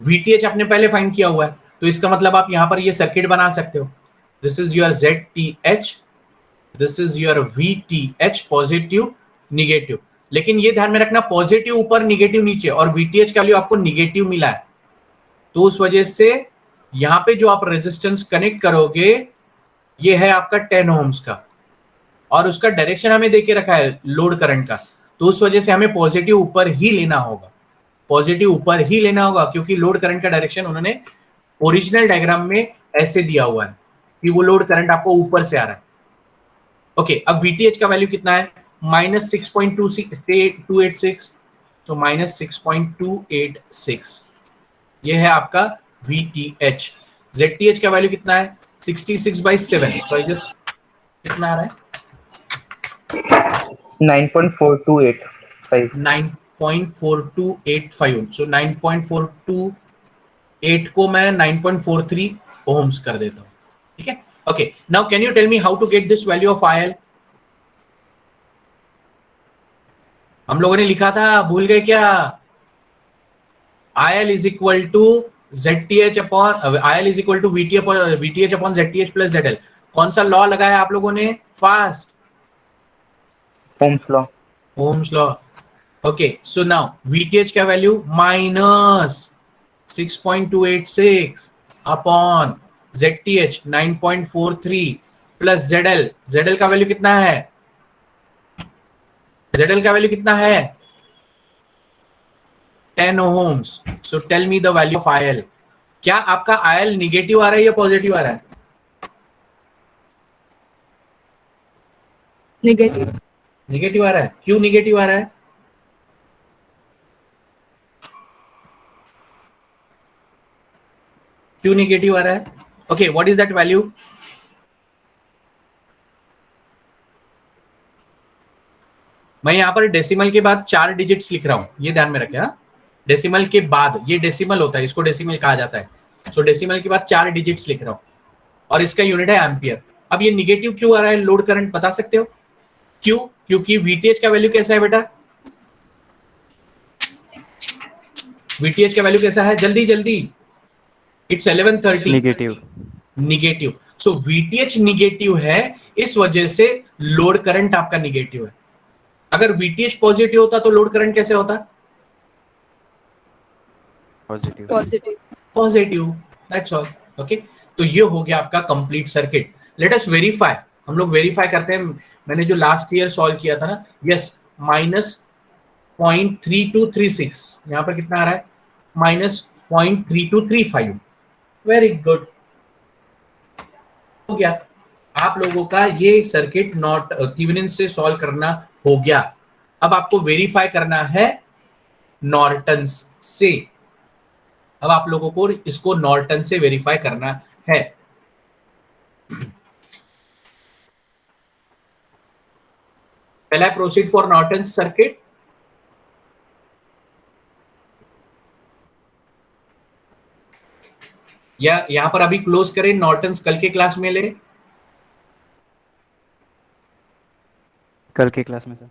Speaker 1: VTH आपने पहले फाइंड किया हुआ है, तो इसका मतलब आप यहाँ पर ये सर्किट बना सकते हो, this is your ZTH, this is your VTH, positive negative. लेकिन ये ध्यान में रखना, पॉजिटिव ऊपर निगेटिव नीचे, और VTH का वैल्यू आपको निगेटिव मिला है, तो उस वजह से यहाँ पे जो आप रेजिस्टेंस कनेक्ट करोगे ये है आपका 10 ओम्स का, और उसका डायरेक्शन हमें देके रखा है लोड करंट का, तो उस वजह से हमें पॉजिटिव ऊपर ही लेना होगा, पॉजिटिव ऊपर ही लेना होगा, क्योंकि लोड करंट का डायरेक्शन उन्होंने ओरिजिनल डायग्राम में ऐसे दिया हुआ है कि वो लोड करंट आपको ऊपर से आ रहा है। ओके, अब VTH का वैल्यू कितना है, -6.286, तो -6.286 ये है आपका VTH। ZTH का वैल्यू कितना है, 66/7, कितना आ रहा है,
Speaker 2: 9.4285।
Speaker 1: 9.4285, सो 9.428 को मैं 9.43 ओम्स कर देता हूँ, ठीक है। Okay, now can you tell me how to get this value of IL? हम लोगों ने लिखा था, भूल गए क्या? IL is equal to ZTH upon IL is equal to VTH upon ZTH plus ZL। कौन सा लॉ लगाया आप लोगों ने? Fast,
Speaker 2: Ohm's law.
Speaker 1: Ohm's law. Okay, so now VTH का value -6.286 upon ZTH 9.43 plus ZL का वैल्यू कितना है? ZL का वैल्यू कितना है? 10 ohms. So tell me the value of IL. क्या आपका IL निगेटिव आ रहा है या पॉजिटिव आ रहा है?
Speaker 3: नेगेटिव।
Speaker 1: निगेटिव आ रहा है। क्यों निगेटिव आ रहा है? क्यों निगेटिव आ रहा है? Okay, what is that value? मैं यहां पर डेसिमल के बाद 4 डिजिट्स लिख रहा हूं, ये ध्यान में रखें। डेसिमल के बाद, ये डेसिमल होता है, इसको डेसिमल कहा जाता है। सो डेसिमल के बाद 4 डिजिट्स लिख रहा हूं, और इसका यूनिट है एम्पियर। अब ये निगेटिव क्यों आ रहा है लोड करंट, बता सकते हो क्यों? क्योंकि VTH का वैल्यू कैसा है बेटा? VTH का वैल्यू कैसा है? जल्दी जल्दी, it's 1130। Negative. So VTH negative है, इस वजह से लोड करंट आपका निगेटिव है। अगर VTH पॉजिटिव होता तो लोड करंट कैसे होता? पॉजिटिव। That's all. ओके, तो ये हो गया आपका complete circuit. Let us verify, हम लोग वेरीफाई करते हैं। मैंने जो लास्ट ईयर सॉल्व किया था ना, यस, -0.3236, यहाँ पर कितना आ रहा है? -0.3235। वेरी गुड, हो गया आप लोगों का ये सर्किट नॉट थेवेनिन से सॉल्व करना हो गया। अब आपको वेरीफाई करना है नॉर्टन्स से। अब आप लोगों को इसको नॉर्टन से वेरीफाई करना है। पहला प्रोसीड फॉर नॉर्टन सर्किट। या यहां पर अभी क्लोज करें, नॉर्टन्स कल के क्लास में ले।
Speaker 4: कल के क्लास में सर।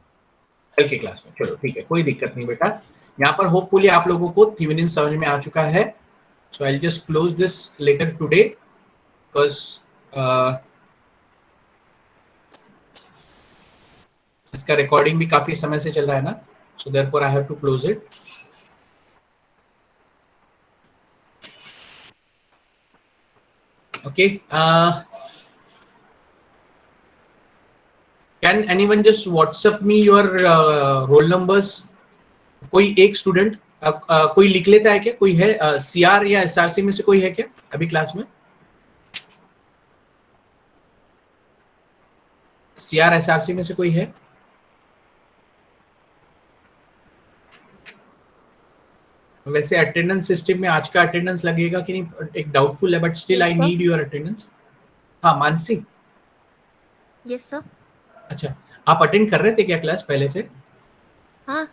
Speaker 1: कल के क्लास में, चलो ठीक है, कोई दिक्कत नहीं बेटा। यहाँ पर होपफुली आप लोगों को थेवेनिन समझ में आ चुका है। So I will just close this later today, because इसका रिकॉर्डिंग भी काफी समय से चल रहा है ना, so therefore I have to close it. Okay, can anyone just WhatsApp me your roll numbers? कोई एक स्टूडेंट कोई लिख लेता है क्या? कोई है CR या SRC में से कोई है क्या अभी क्लास में? CR SRC में से कोई है? वैसे अटेंडेंस सिस्टम में आज का अटेंडेंस लगेगा कि नहीं, एक डाउटफुल है, but still I need your attendance. हाँ मानसी।
Speaker 6: Yes sir.
Speaker 1: अच्छा, आप अटेंड कर रहे थे क्या क्लास पहले से?
Speaker 6: हाँ।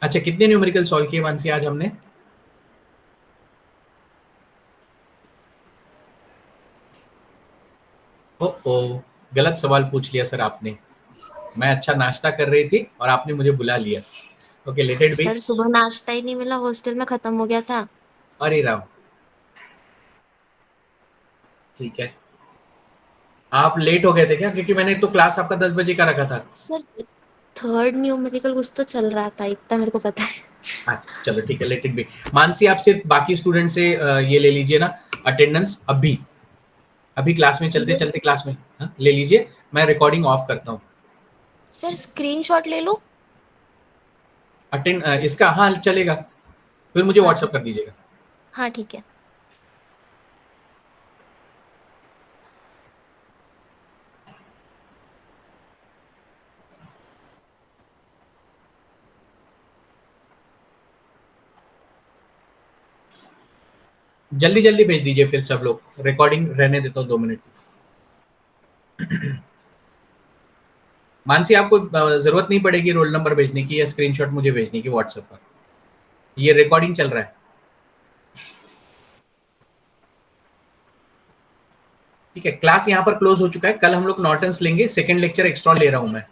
Speaker 1: अच्छा, कितने न्यूमेरिकल सॉल्व किए मानसी आज हमने? ओ, गलत सवाल पूछ लिया सर आपने। मैं अच्छा नाश्ता कर रही थी और आपने मुझे बुला लिया। Okay, let it B.
Speaker 6: Sir सुबह नाश्ता ही नहीं मिला, हॉस्टल में खत्म हो गया था।
Speaker 1: अरे राम, ठीक है, आप लेट हो गए थे क्या? क्योंकि मैंने तो क्लास आपका 10 बजे का रखा था।
Speaker 3: सर थर्ड न्यूमेरिकल कुछ तो चल रहा था, इतना मेरे को पता है।
Speaker 1: अच्छा चलो ठीक है, लेट इट बी। मानसी आप सिर्फ बाकी स्टूडेंट से ये ले लीजिए ना अटेंडेंस, अभी क्लास में चलते
Speaker 3: Yes.
Speaker 1: चलते क्लास में ले लीजिए, मैं रिकॉर्डिंग ऑफ करता हूँ।
Speaker 3: सर स्क्रीनशॉट ले लो।
Speaker 1: इसका हाँ चलेगा, फिर मुझे
Speaker 3: हाँ,
Speaker 1: व्हाट्सअप
Speaker 3: ठीक
Speaker 1: कर दीजिएगा।
Speaker 3: हाँ ठीक है।
Speaker 1: जल्दी जल्दी भेज दीजिए फिर सब लोग, रिकॉर्डिंग रहने देता हूँ 2 मिनट। मानसी आपको जरूरत नहीं पड़ेगी रोल नंबर भेजने की या स्क्रीनशॉट मुझे भेजने की व्हाट्सएप पर, ये रिकॉर्डिंग चल रहा है। ठीक है, क्लास यहाँ पर क्लोज हो चुका है। कल हम लोग नॉर्टन्स लेंगे, सेकंड लेक्चर एक्स्ट्रा ले रहा हूँ मैं।